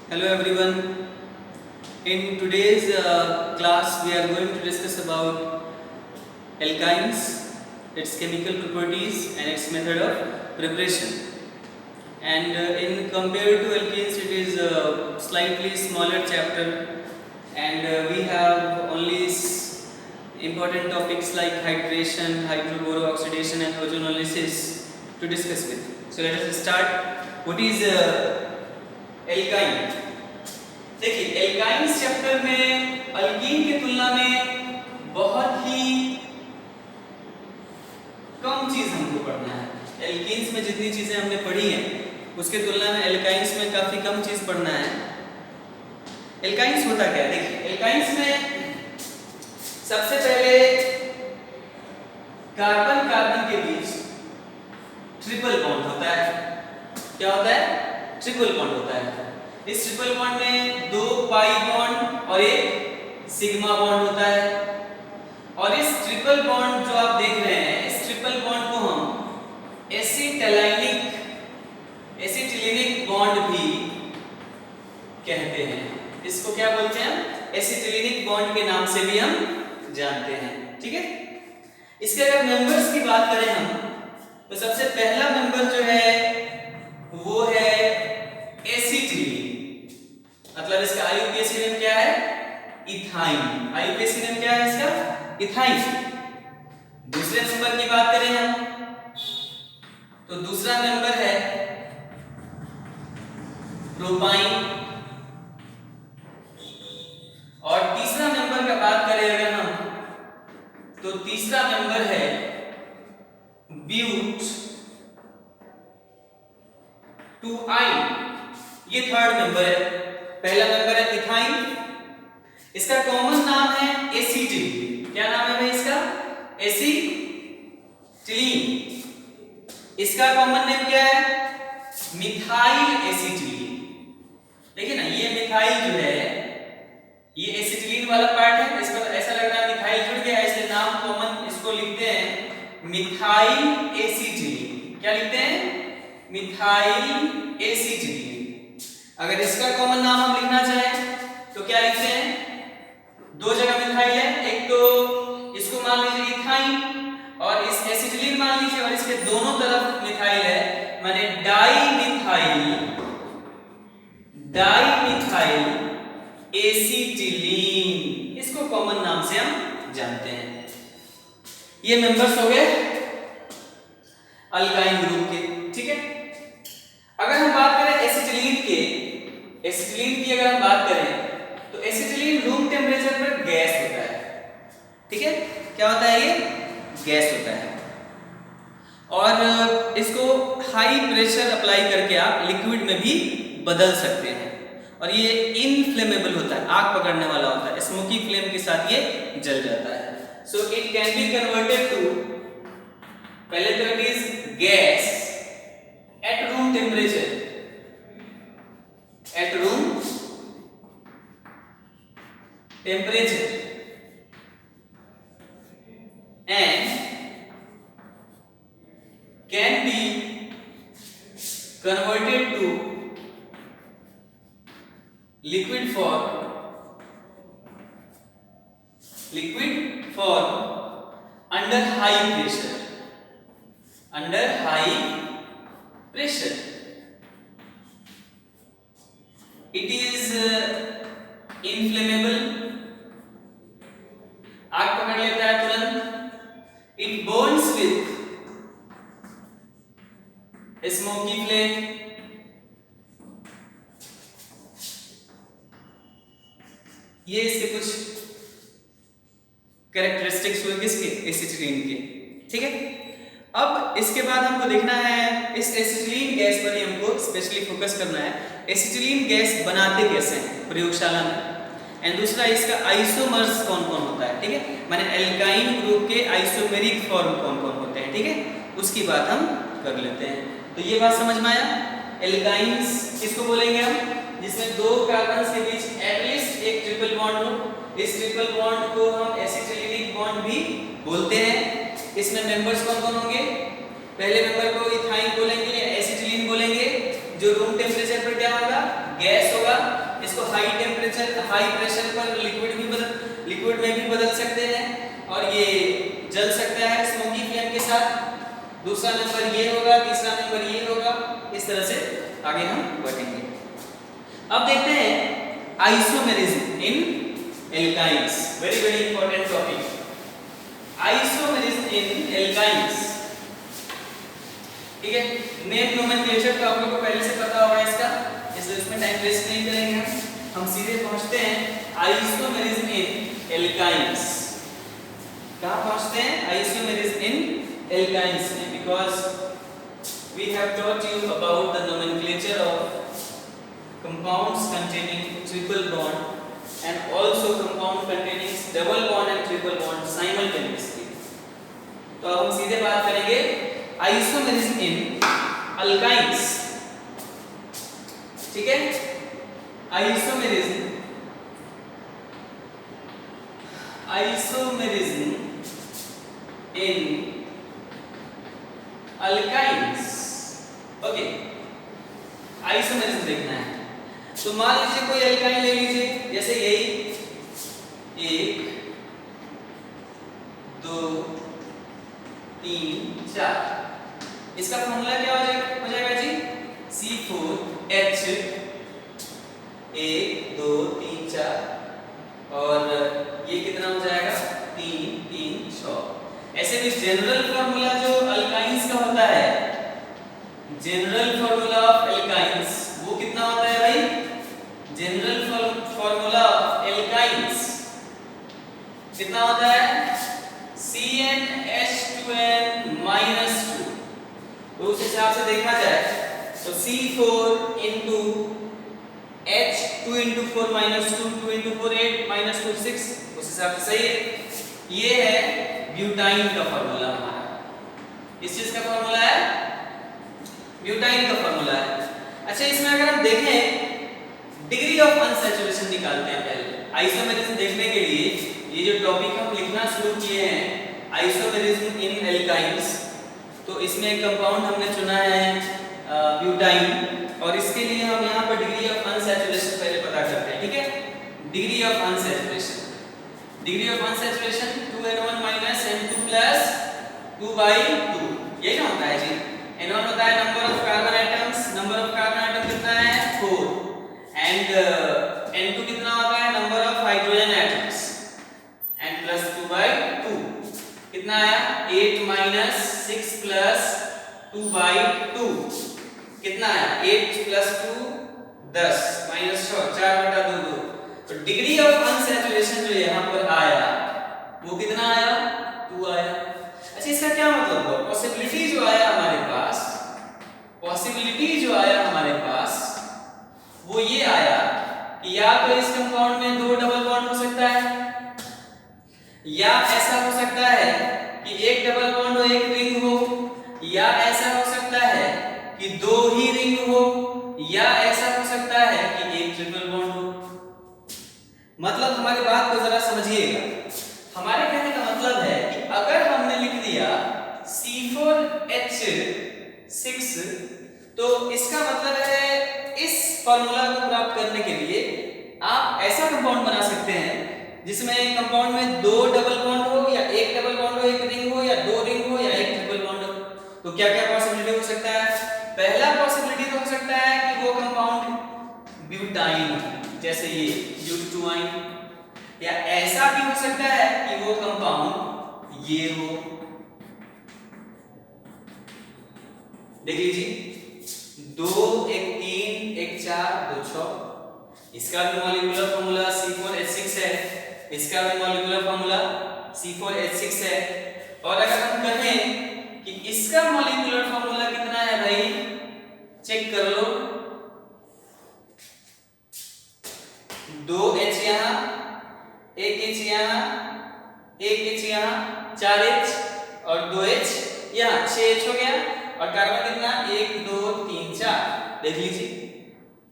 Hello everyone. In today's class, we are going to discuss about alkynes, its chemical properties, and its method of preparation. And in compared to alkenes, it is a slightly smaller chapter, and we have only important topics like hydration, hydroboro-oxidation, and ozonolysis to discuss with. So let us start. What is alkyne? देखिए alkynes chapter में alkyne की तुलना में बहुत ही कम चीज हमको पढ़ना है। एल्कीन्स में जितनी चीजें हमने पढ़ी हैं उसके तुलना में एल्काइंस में काफी कम चीज पढ़ना है। एल्काइंस होता क्या है? देखिए एल्काइंस में सबसे पहले कार्बन कार्बन के बीच ट्रिपल बॉन्ड होता है। क्या होता है? ट्रिपल बॉन्ड होता है। इस ट्रिपल बॉन्ड में दो पाई बॉन्ड और एक सिग्मा बॉन्ड होता है। और इस ट्रिपल बॉन्ड जो आप देख रहे हैं, इस ट्रिपल बॉन्ड को हम एसिटिलिनिक बॉन्ड भी कहते हैं। इसको क्या बोलते हैं? एसिटिलिनिक बॉन्ड के नाम से भी हम जानते हैं। ठीक है, इसके अगर मेंबर्स की बात करें हम, तो सबसे पहला मेंबर जो है वो है एसिटिलीन। मतलब इसका आईयूपीएसी नेम क्या है? इथाइन। आईयूपीएसी नेम क्या है इसका? इथाइन। दूसरे नंबर की बात करें हम, तो दूसरा नंबर है प्रोपाइन। और तीसरा नंबर का बात करें अगर हम, तो तीसरा नंबर है ब्यूट टू आइन। ये थर्ड नंबर है। पहला नंबर है इथाइन, इसका कॉमन नाम है एसिटिलीन। क्या नाम है भाई इसका? एसिटिलीन। इसका कॉमन नेम क्या है? Methyl acetylene. देखिए ना, ये मिथाइल जो है, ये एसिटिलीन वाला पार्ट है, इस पर ऐसा लग रहा है मिथाइल जुड़ गया है, इसलिए नाम कॉमन इसको लिखते हैं मिथाइल एसिटिलीन। क्या लिखते हैं? Methyl acetylene. अगर इसका कॉमन नाम हम लिखना चाहें तो क्या लिखते हैं? दो जगह मिथाइल है, एक तो इसको मान लीजिए इथाइन और इस एसिटिलीन मान लीजिए, और इसके दोनों तरफ मिथाइल है, माने डाइमिथाइल एसिटिलीन। इसको कॉमन नाम से हम जानते हैं। ये मेंबर्स हो गए अल्काइन ग्रुप के। ठीक है, अगर हम बात करें एसिटिलीन की अगर हम बात करें, तो एसिटिलीन रूम टेम्परेचर पर गैस होता है। ठीक है, क्या होता है? ये गैस होता है। और इसको हाई प्रेशर अप्लाई करके आप लिक्विड में भी बदल सकते हैं। और ये इनफ्लेमेबल होता है, आग पकड़ने वाला होता है, स्मोकी फ्लेम के साथ ये जल जाता है। So it can be converted to, पहले तो it is gas at room temperature, at room temperature, and can be converted to liquid form under high pressure. It is inflammable, आग पकड़ लेता है तुरंत। It burns with smoky flame। ये इसके कुछ कैरेक्टरिस्टिक्स हुए किसके? एसिटिलीन के। ठीक है, अब इसके बाद हमको देखना है, इस एसिटिलीन गैस पर ही हमको स्पेशली फोकस करना है। एसिटिलीन गैस बनाते कैसे हैं प्रयोगशाला में, एंड दूसरा इसका आइसोमर्स कौन कौन होता है। ठीक है, माने एल्काइन ग्रुप के आइसोमेरिक फॉर्म कौन कौन होते हैं। ठीक है, उसकी बात हम कर लेते हैं। तो ये बात समझ में आया? एल्काइंस किसको बोलेंगे हम? जिसमें दो कार्बन्स के बीच एटलीस्ट एक ट्रिपल बॉन्ड हो। इस ट्रिपल बॉन्ड को हम एसिटिलिनिक बॉन्ड भी बोलते हैं। इसमें मेंबर्स कौन कौन होंगे? पहले मेंबर को इथाइन बोलेंगे या एसिटिलीन बोलेंगे, जो रूम टेम्परेचर पर क्या होगा? गैस होगा। हाई टेम्परेचर हाई प्रेशर पर लिक्विड में भी बदल सकते हैं और ये जल सकता है स्मोकी फ्लेम के साथ। दूसरा नंबर ये होगा, तीसरा नंबर ये होगा। इस तरह से आगे हम बढ़ेंगे। अब देखते हैं isomerism in alkynes, very very important topic. Isomerism in alkynes, ठीक है। नेम नोमेनक्लेचर तो आप लोगों को पहले से पता होगा इसका, इसलिए इसमें टाइम वेस्ट नहीं करेंगे। हम सीधे पहुंचते हैं आइसोमेरिज्म इन एल्काइंस। कहां पहुंचते हैं? आइसोमेरिज्म इन एल्काइंस में, because we have taught you about the nomenclature of compounds containing triple bond and also compound containing double bond and triple bond simultaneously। तो हम सीधे बात करेंगे आइसोमेरिज्म इन अल्काइंस, ठीक है। Isomerism in alkynes, okay. Isomerism देखना है तो मान लीजिए कोई एल्काइन ले लीजिए, जैसे यही 1 2 3 4। इसका फॉर्मूला क्या हो जाएगा जी? C4H 1 2 3 4 और ये कितना हो जाएगा? 3 3 6। ऐसे भी जनरल फॉर्मूला जो अल्काइंस का होता है, जनरल फॉर्मूला ऑफ एल्काइंस वो कितना होता है भाई? जनरल फॉर्मूला ऑफ एल्काइंस कितना होता है? CnH2n -2। तो उस हिसाब से देखा जाए तो C4 into H 2 into 4 -2 2 into 4 8 -2 6, उस हिसाब से सही है। ये है ब्यूटाइन का फॉर्मूला हमारा। इस चीज का फॉर्मूला है ब्यूटाइन का फॉर्मूला है। अच्छा, इसमें अगर हम देखें डिग्री ऑफ अनसैचुरेशन निकालते हैं पहले। आइसोमेरिज्म देखने के लिए ये जो टॉपिक हम लिखना शुरू किए हैं आइसोमेरिज्म इन एल्काइंस, तो इसमें एक कंपाउंड हमने चुना है ब्यूटाइन, और इसके लिए हम यहाँ पर डिग्री ऑफ अनसैचुरेशन पहले पता करते हैं, ठीक है। Degree of unsaturation 2n1 n2 plus 2/2, ये क्या होता है जी? n1 होता है number of carbon atoms, number of carbon atom कितना है? 4, एंड n2 कितना होता है? Number of hydrogen atoms, and plus 2/2 कितना आया? 8 - 6 प्लस 2/2 कितना आया? 8 + 2 10 -6 4/2। तो डिग्री ऑफ अनसैचुरेशन जो यहाँ पर आया वो कितना आया? 2 आया। अच्छा, इसका क्या मतलब हुआ? पॉसिबिलिटी जो आया हमारे पास वो ये आया कि या तो इस कंपाउंड में 2 डबल बॉन्ड हो सकता है, या ऐसा हो सकता है कि एक डबल बॉन्ड हो एक रिंग हो, या ऐसा हो सकता है कि 2 ही रिंग हो, या ऐसा हो सकता है कि एक ट्रिपल बॉन्ड हो। मतलब हमारी बात को जरा समझिएगा। हमारे कहने का मतलब है कि अगर हमने लिख दिया C4H6, तो इसका मतलब है इस फॉर्मूला को प्राप्त करने के लिए आप ऐसा कंपाउंड बना सकते हैं जिसमें कंपाउंड में 2 डबल बॉन्ड हो, या एक डबल बॉन्ड हो एक रिंग हो, या 2 रिंग हो, या एक ट्रिपल बॉन्ड हो। तो क्या क्या पॉसिबिलिटी हो सकता है? पहला पॉसिबिलिटी तो हो सकता है कि वो कंपाउंड ब्यूटाइन, जैसे ये ब्यूटाइन, या ऐसा भी हो सकता है कि वो कंपाउंड ये हो। देख लीजिए, 2 1 3 1 4 2 6। इसका भी मॉलिक्यूलर फार्मूला C4H6 है, इसका भी मॉलिक्यूलर फार्मूला C4H6 है। और अगर हम कहें कि इसका मॉलिक्यूलर फार्मूला कितना है भाई, चेक कर लो। 2H यहाँ, 1H यहाँ, 1H यहाँ, 4H और 2H यहाँ, 6H हो गया। और कार्बन कितना? 1 2 3 4। देख लीजिए,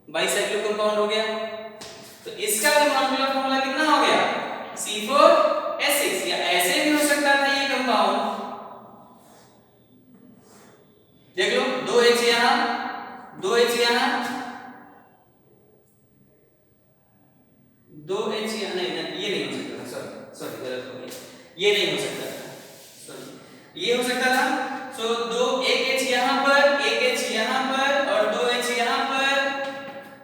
बाइसाइक्लो कंपाउंड हो गया। तो इसका भी मॉलिक्यूलर फार्मूला कितना हो गया? C4H6। या ऐसे भी हो सकता था ये कंपाउंड, देख लो, 2H यहाँ, 2H यहाँ, ये हो सकता था। सो दो एक H यहाँ पर, एक H यहाँ पर और दो H यहाँ पर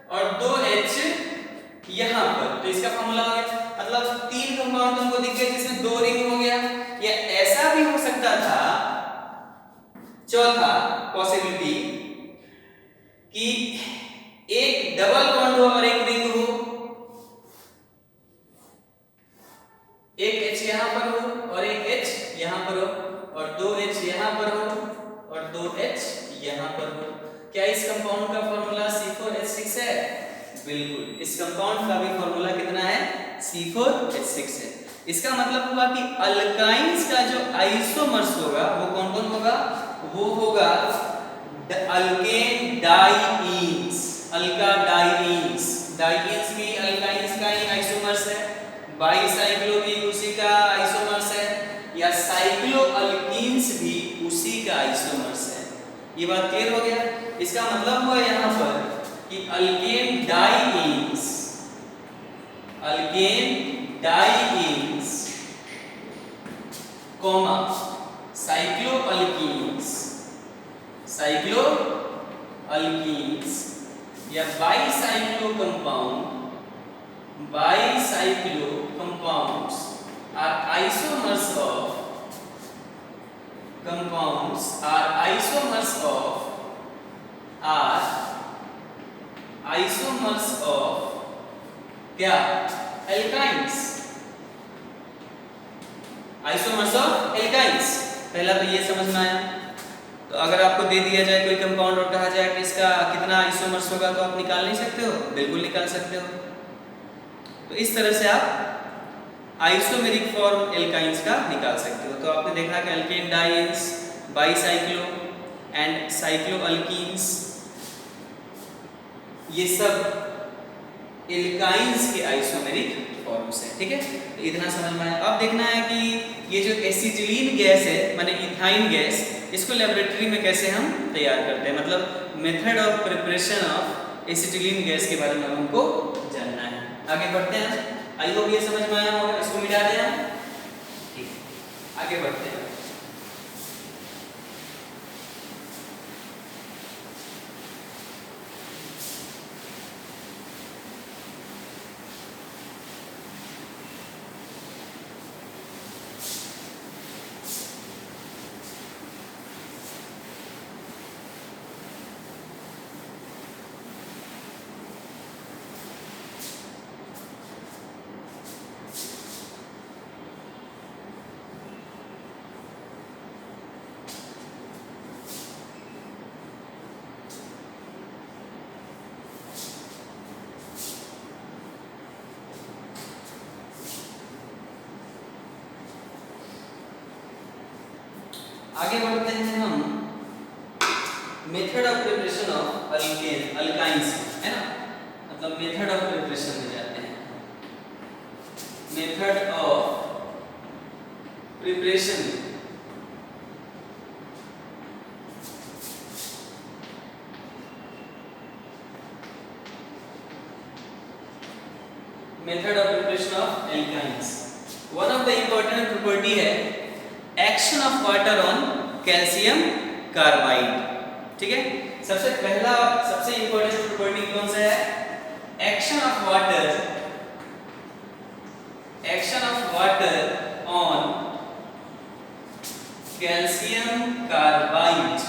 और दो H यहाँ पर, तो इसका फॉर्मूला हो गया। मतलब तीन कंपाउंड तुमको दिख गए जिसमें दो रिंग हो गया। या ऐसा भी हो सकता था, चौथा पॉसिबिलिटी, कि एक डबल बॉन्ड हो और एक रिंग हो, एक H यहाँ पर हो और एक H यहाँ पर हो और दो H यहाँ पर हो और दो H यहाँ पर हो। क्या इस कंपाउंड का फॉर्मूला C4H6 है? बिल्कुल, इस कंपाउंड का भी फॉर्मूला कितना है? C4H6 है। इसका मतलब हुआ कि अल्काइंस का जो आइसोमर्स होगा वो कौन कौन होगा? वो होगा अल्केन डाइईन्स, अल्का डाइईन्स, डाइईन्स भी अल्काइंस का ही आइसोमर्स है, बाईसाइक्लो भी उसी का आइसोमर्स है, या साइक्लो अल्कीन्स भी उसी का आइसोमर्स है। ये बात क्लियर हो गया? इसका मतलब हुआ यहाँ पर कि alkadienes, alkadienes comma cycloalkenes, cycloalkenes या bicyclo compound, bicyclo compounds are isomers of, compounds are isomers of, are isomers of क्या? alkynes, isomers of alkynes। पहला तो ये समझ में आया। तो अगर आपको दे दिया जाए कोई कंपाउंड और कहा जाए कि इसका कितना आइसोमर्स होगा, तो आप निकाल नहीं सकते हो? बिल्कुल निकाल सकते हो। तो इस तरह से आप आइसोमेरिक फॉर्म एल्काइंस का निकाल सकते हो। तो आपने देखा कि alkadienes, bicyclo and cycloalkenes, ये सब एल्काइंस के आइसोमेरिक फॉर्म्स हैं। ठीक है, तो इतना समझ में आया। अब देखना है कि ये जो एसिटिलीन गैस है, माने इथाइन गैस, इसको लेबोरेटरी में कैसे हम तैयार करते हैं, मतलब method of preparation of acetylene gas के बारे में हमको जानना है। आगे बढ़ते हैं। आई होप ये समझ में आया होगा, इसको मिटा दें। ठीक, आगे बढ़ते हैं। आगे बढ़ते हैं हम method of preparation of alkane, alkynes, है ना, मतलब मेथड ऑफ प्रिपरेशन में जाते हैं। Method of preparation, method of preparation of alkynes. One of the important property है action of water on calcium carbide. ठीक है, सबसे पहला सबसे इंपॉर्टेंट प्रॉपर्टी कौन सा है? Action of water, action of water on calcium carbide,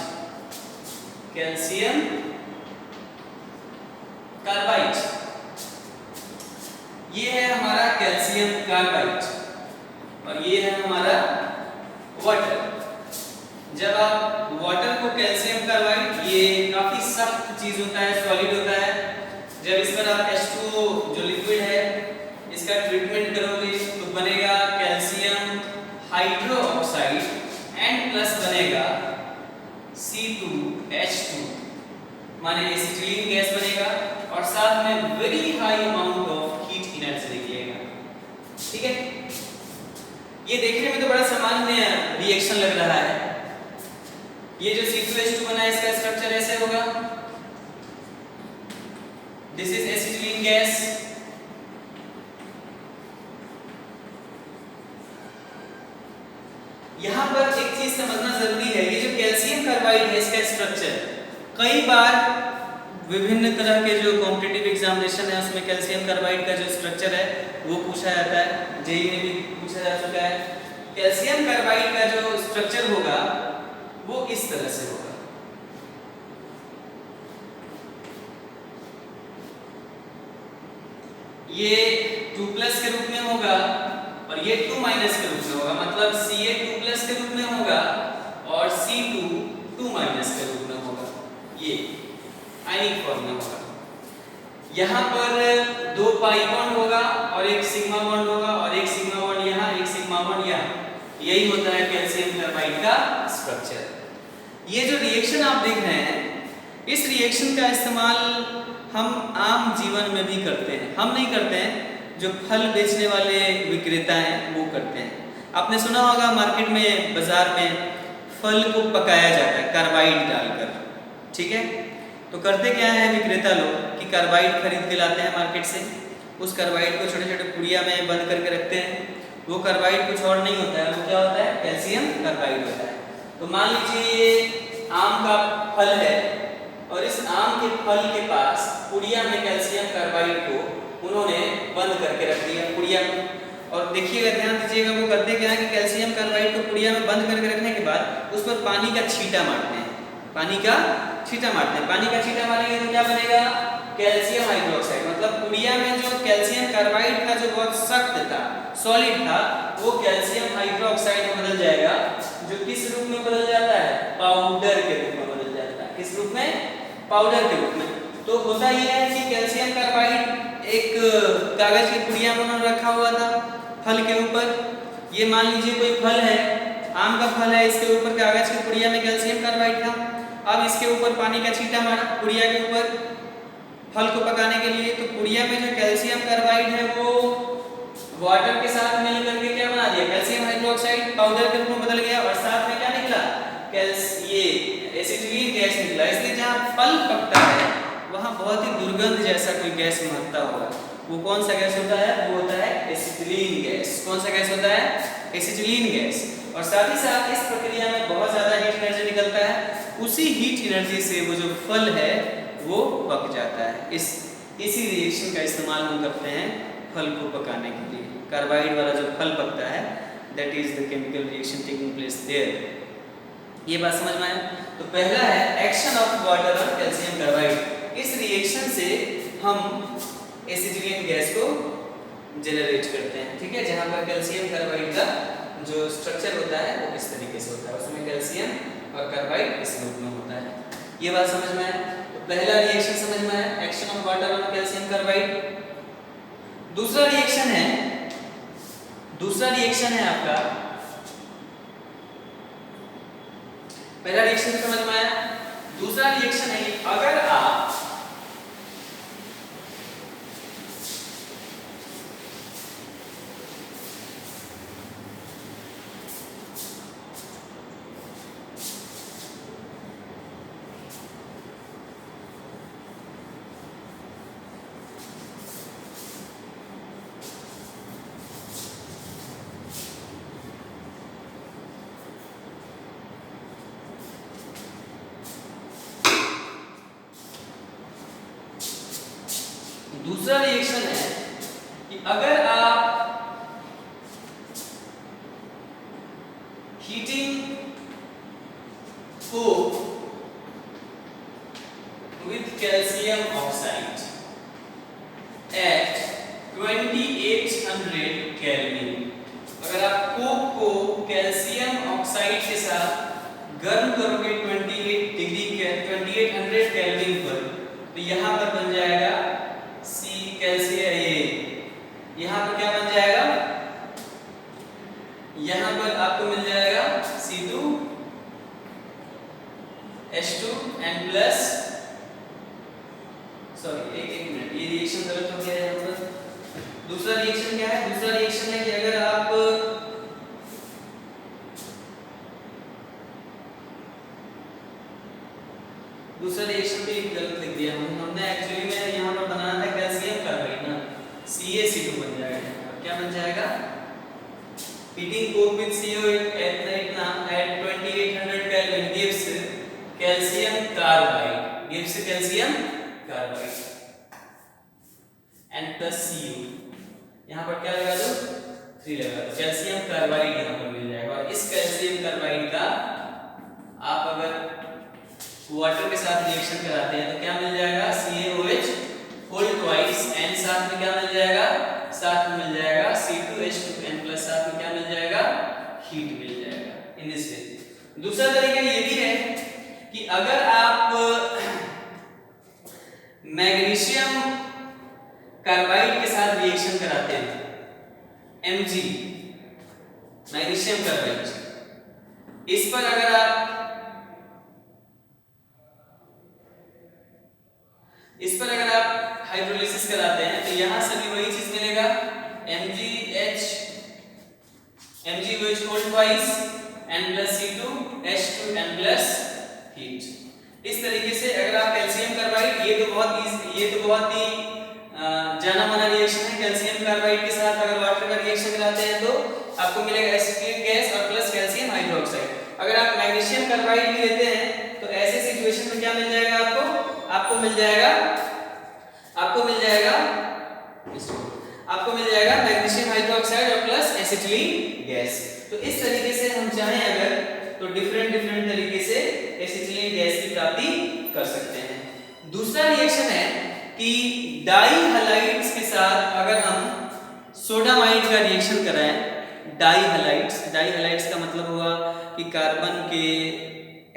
calcium carbide, ये है हमारा कैल्शियम कार्बाइड और ये है हमारा वाटर। जब आप वाटर को कैल्शियम कार्बाइड, ये काफी सख्त चीज होता है, सॉलिड होता है, जब इस पर आप H2O जो लिक्विड है इसका ट्रीटमेंट करोगे तो बनेगा कैल्शियम हाइड्रोक्साइड एंड प्लस बनेगा C2H2, माने एसिटिलीन गैस बनेगा और साथ में very high amount of heat energy निकलेगा। ठीक है, ये देखने में तो बड़ा सामान्य रिएक्शन लग रहा है। ये जो C2H2 बना है इसका स्ट्रक्चर ऐसे होगा, दिस इज एसिटिलीन गैस, यहां पर एक चीज समझना जरूरी है। ये जो कैल्शियम कार्बाइड है इसका स्ट्रक्चर कई बार विभिन्न तरह के जो कॉम्पिटिटिव एग्जामिनेशन है उसमें कैल्शियम कार्बाइड का जो स्ट्रक्चर है वो पूछा जाता है, जेईई में भी पूछा जा चुका है। कैल्शियम कार्बाइड का जो स्ट्रक्चर होगा वो इस तरह से होगा। ये 2+ के रूप में होगा और ये 2- के रूप में होगा, मतलब Ca 2+ के रूप में होगा और C2 2- के रूप में होगा। ये आयनिक फॉर्म में होगा। यहाँ पर 2 पाई बॉन्ड होगा और एक सिग्मा बॉन्ड होगा और एक सिग्मा बॉन्ड यहाँ, एक सिग्मा बॉन्ड यहाँ। यही होता है कैल्शियम कार्बाइड का स्ट्रक्चर। ये जो रिएक्शन आप देख रहे हैं, इस रिएक्शन का इस्तेमाल हम आम जीवन में भी करते हैं। हम नहीं करते हैं, जो फल बेचने वाले विक्रेता हैं वो करते हैं। आपने सुना होगा मार्केट में, बाजार में फल को पकाया जाता है कार्बाइड डालकर, ठीक है। तो करते क्या है विक्रेता लोग कि कार्बाइड खरीद के लाते हैं मार्केट से, उस कार्बाइड को छोटे छोटे पुड़िया में बंद करके रखते हैं। वो कार्बाइड कुछ और नहीं होता है, वो क्या होता है, कैल्शियम कार्बाइड होता है। तो मान लीजिए ये आम का फल है और इस आम के फल के पास पुड़िया में कैल्शियम कार्बाइड को उन्होंने बंद करके रख दिया पुड़िया में। और देखिएगा, ध्यान दीजिएगा, वो करते क्या है कि कैल्शियम कार्बाइड को पुड़िया में बंद करके रखने के बाद उस पर पानी का छींटा मारते हैं। पानी का छींटा मारते हैं। पानी का छींटा मारेंगे तो क्या बनेगा, कैल्शियम हाइड्रोक्साइड। मतलब पुड़िया में जो कैल्शियम कार्बाइड का जो बहुत सख्त था, सॉलिड था, वो कैल्शियम हाइड्रोक्साइड में बदल जाएगा, जो किस रूप में बदल जाता है, पाउडर के रूप में बदल जाता है। किस रूप में, पाउडर के रूप में। तो होता यह है कि कैल्शियम कार्बाइड एक कागज की पुड़िया में रखा हुआ था फल के ऊपर। ये मान लीजिए कोई फल है, आम का फल है, इसके ऊपर कागज की पुड़िया में कैल्शियम कार्बाइड था। अब इसके ऊपर पानी का छींटा मारा पुड़िया के ऊपर फल को पकाने के लिए, तो पुड़िया में जो कैल्शियम कार्बाइड है वो वाटर के साथ मिल करके क्या बना दिया, कैल्शियम हाइड्रोक्साइड पाउडर के रूप में बदल गया। और साथ में क्या निकला, ये एसिटिलीन गैस निकला। इसलिए जहाँ फल पकता है वहाँ बहुत ही दुर्गंध जैसा कोई गैस महकता होगा। वो कौन सा गैस होता है, वो होता है एसिटिलीन गैस। कौन सा गैस होता है, एसिटिलीन गैस। और साथ ही साथ इस प्रक्रिया में बहुत ज्यादा हीट एनर्जी निकलता है। उसी हीट एनर्जी से वो जो फल है वो पक जाता है। इसी रिएक्शन का इस्तेमाल हम करते हैं फल को पकाने के लिए। कार्बाइड वाला जो फल पकता है, that is the chemical reaction taking place there. ये बात समझ में आया। तो पहला है action of water on calcium carbide. इस रिएक्शन से हम एसिटिलीन गैस को जनरेट करते हैं, ठीक है। जहां पर कैल्शियम कार्बाइड का जो स्ट्रक्चर होता है वो इस तरीके से होता है, उसमें कैल्शियम और कार्बाइड इस रूप में होता है। ये बात समझ में आया। तो पहला रिएक्शन समझ में आया, action of water on calcium carbide. दूसरा रिएक्शन है आपका, पहला रिएक्शन समझ में आया। दूसरा रिएक्शन है कि अगर आप दूसरा रिएक्शन है कि अगर आप heating Coke with calcium oxide at 2800 kelvin, अगर आप कोक को कैल्शियम ऑक्साइड के साथ गर्म करोगे 2800 केल्विन पर, तो यहाँ पर बन जाएगा यहाँ पर क्या बन जाएगा, यहाँ पर आपको मिल जाएगा C2H2N+, सॉरी एक मिनट, ये रिएक्शन गलत हो गया है यहाँ पर। दूसरा रिएक्शन क्या है, दूसरा रिएक्शन है कि अगर आप दूसरा रिएक्शन भी गलत लिख दिया हमने एक्चुअली में यहाँ पर बनाना था कैल्शियम कार्बाइड ना, CaC2 बन जाएगा। क्या बन जाएगा, heating Coke with CO at 2800 gives calcium carbide and plus Cu। यहाँ पर क्या लगा दो 3 लगा दो, कैल्शियम कार्बाइड यहाँ पर मिल जाएगा। और इस कैल्शियम कार्बाइड का आप अगर वाटर के साथ रिएक्शन कराते हैं तो क्या मिल जाएगा CaOH होल ट्वाइस एंड साथ में क्या मिल जाएगा, साथ में मिल जाएगा C2H2n प्लस साथ में क्या मिल जाएगा हीट मिल जाएगा इन दिस वे। दूसरा तरीका ये भी है कि अगर आप मैग्नीशियम कार्बाइड के साथ रिएक्शन कराते हैं Mg मैग्नीशियम कार्बाइड, इस पर अगर आप हाइड्रोलिसिस कराते हैं तो यहां से भी वही चीज मिलेगा MgOH whole twice n plus C2H2n plus heat. इस तरीके से अगर आप कैल्शियम कार्बाइड, ये तो बहुत ही जाना माना रिएक्शन है, कैल्शियम कार्बाइड के साथ अगर वाटर का रिएक्शन कराते हैं तो आपको मिलेगा एसिटिक गैस और प्लस कैल्शियम हाइड्रोक्साइड। अगर आप मैग्नीशियम कार्बाइड भी लेते हैं तो ऐसे सिचुएशन में क्या मिल जाएगा आपको मिल जाएगा मैग्नीशियम हाइड्रोक्साइड और प्लस एसिटिलीन गैस। तो इस तरीके से हम चाहें अगर तो डिफरेंट तरीके से एसिटिलीन गैस की प्राप्ति कर सकते हैं। दूसरा रिएक्शन है कि डाई हैलाइड्स के साथ अगर हम सोडामाइड का रिएक्शन कराएं, डाई हैलाइड्स का मतलब हुआ कि कार्बन के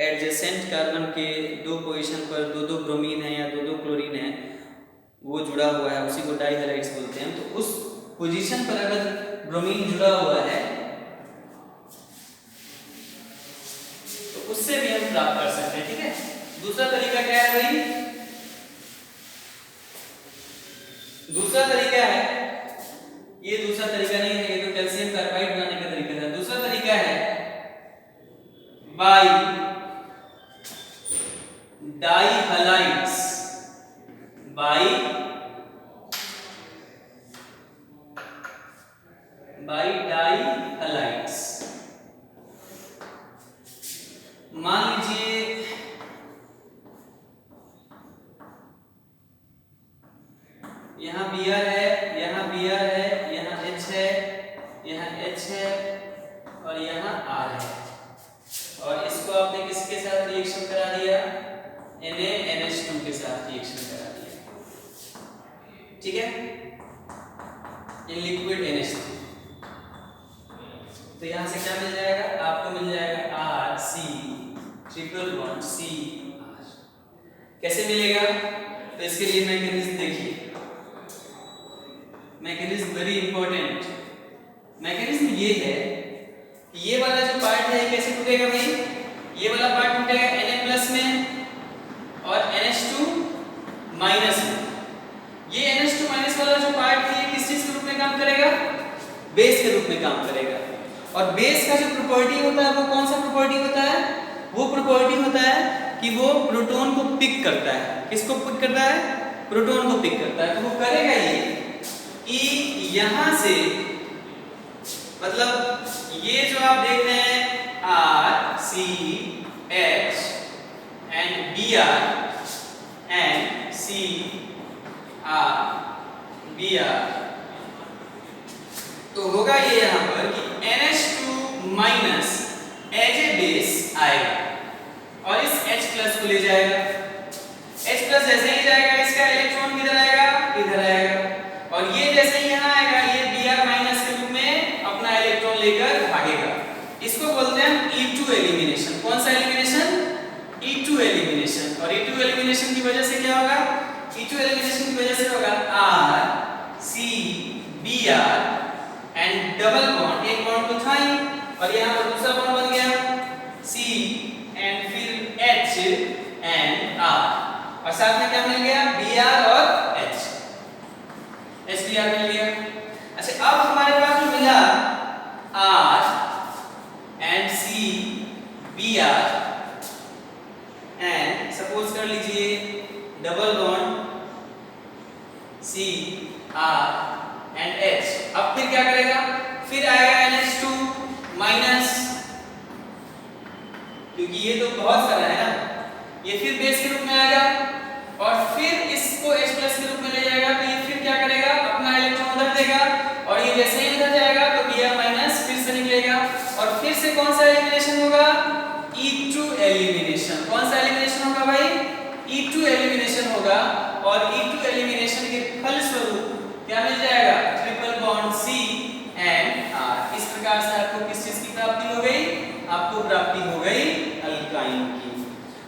एडजेसेंट कार्बन के 2 पोजीशन पर 2 ब्रोमीन है या 2 क्लोरीन है, वो जुड़ा हुआ है, उसी को डाई हैलाइड्स बोलते हैं। तो उस पोजीशन पर अगर ब्रोमीन जुड़ा हुआ है तो उससे भी हम प्राप्त कर सकते हैं। ठीक है, दूसरा तरीका क्या है भाई? दूसरा तरीका है, ये दूसरा तरीका नहीं है, ये तो कैल्शियम कार्बाइड बनाने का तरीका था। दूसरा तरीका है by dihalides, by dihalides. मान लीजिए यहाँ Br है, यहाँ Br है, यहाँ H है, यहाँ H है और यहाँ R है, और इसको आपने किसके साथ रिएक्शन करा दिया? NaNH2 के साथ रिएक्शन करा दिया। ठीक है, इन लिक्विड NH2। तो यहाँ से क्या मिल जाएगा आपको? मिल जाएगा RC ट्रिपल बॉन्ड CR। कैसे मिलेगा? तो इसके लिए मैकेनिज्म देखिए, मैकेनिज्म वेरी इंपॉर्टेंट। मैकेनिज्म ये है कि ये वाला जो पार्ट है कैसे टूटेगा भाई? ये वाला पार्ट टूटेगा Na+ में और NH2- में। ये NH2- वाला जो पार्ट है ये किस चीज के रूप में काम करेगा? बेस के रूप में काम करेगा। और बेस का जो प्रॉपर्टी होता है वो कौन सा प्रॉपर्टी होता है? वो प्रॉपर्टी होता है कि वो प्रोटॉन को पिक करता है। किसको पिक करता है? प्रोटॉन को पिक करता है। तो वो करेगा ये कि यहां से, मतलब ये जो आप देख रहे हैं RCH and Br and CrBr, तो होगा ये यहां पर कि NH2- एज ए बेस आएगा और इस H+ को ले जाएगा। H+ जैसे ही जाएगा इसका इलेक्ट्रॉन किधर आएगा? इधर आएगा। और ये जैसे ही यहाँ आएगा ये Br- के रूप में अपना इलेक्ट्रॉन लेकर भागेगा। इसको बोलते हैं E2 एलिमिनेशन। कौन सा एलिमिनेशन? E2 elimination. और E2 एलिमिनेशन की वजह से क्या होगा? E2 एलिमिनेशन की वजह से होगा RCBr एंड डबल बॉन्ड, एक बॉन्ड तो था ही और यहाँ पर दूसरा बॉन्ड बन गया C एंड फिर H एंड R, और साथ में क्या मिल गया? Br और H, HBr मिल गया। अच्छा, अब हमारे पास जो मिला R and CBr and suppose कर लीजिए double bond CR and H। अब फिर क्या करेगा? फिर आएगा NH2-, क्योंकि ये तो बहुत सारा है ना, ये फिर बेस के रूप में आएगा और फिर इसको H+ के रूप में ले जाएगा, तो ये फिर क्या करेगा, अपना इलेक्ट्रॉन उधर देगा और ये जैसे ही उधर जाएगा तो Br- फिर से निकलेगा और फिर से कौन सा एलिमिनेशन होगा, E2 एलिमिनेशन। कौन सा एलिमिनेशन होगा भाई, E2 एलिमिनेशन होगा और E2 एलिमिनेशन के फलस्वरूप क्या मिल जाएगा, triple bond C and R। इस प्रकार से आपको किस चीज की प्राप्ति हो गई, आपको प्राप्ति हो गई अल्काइन की।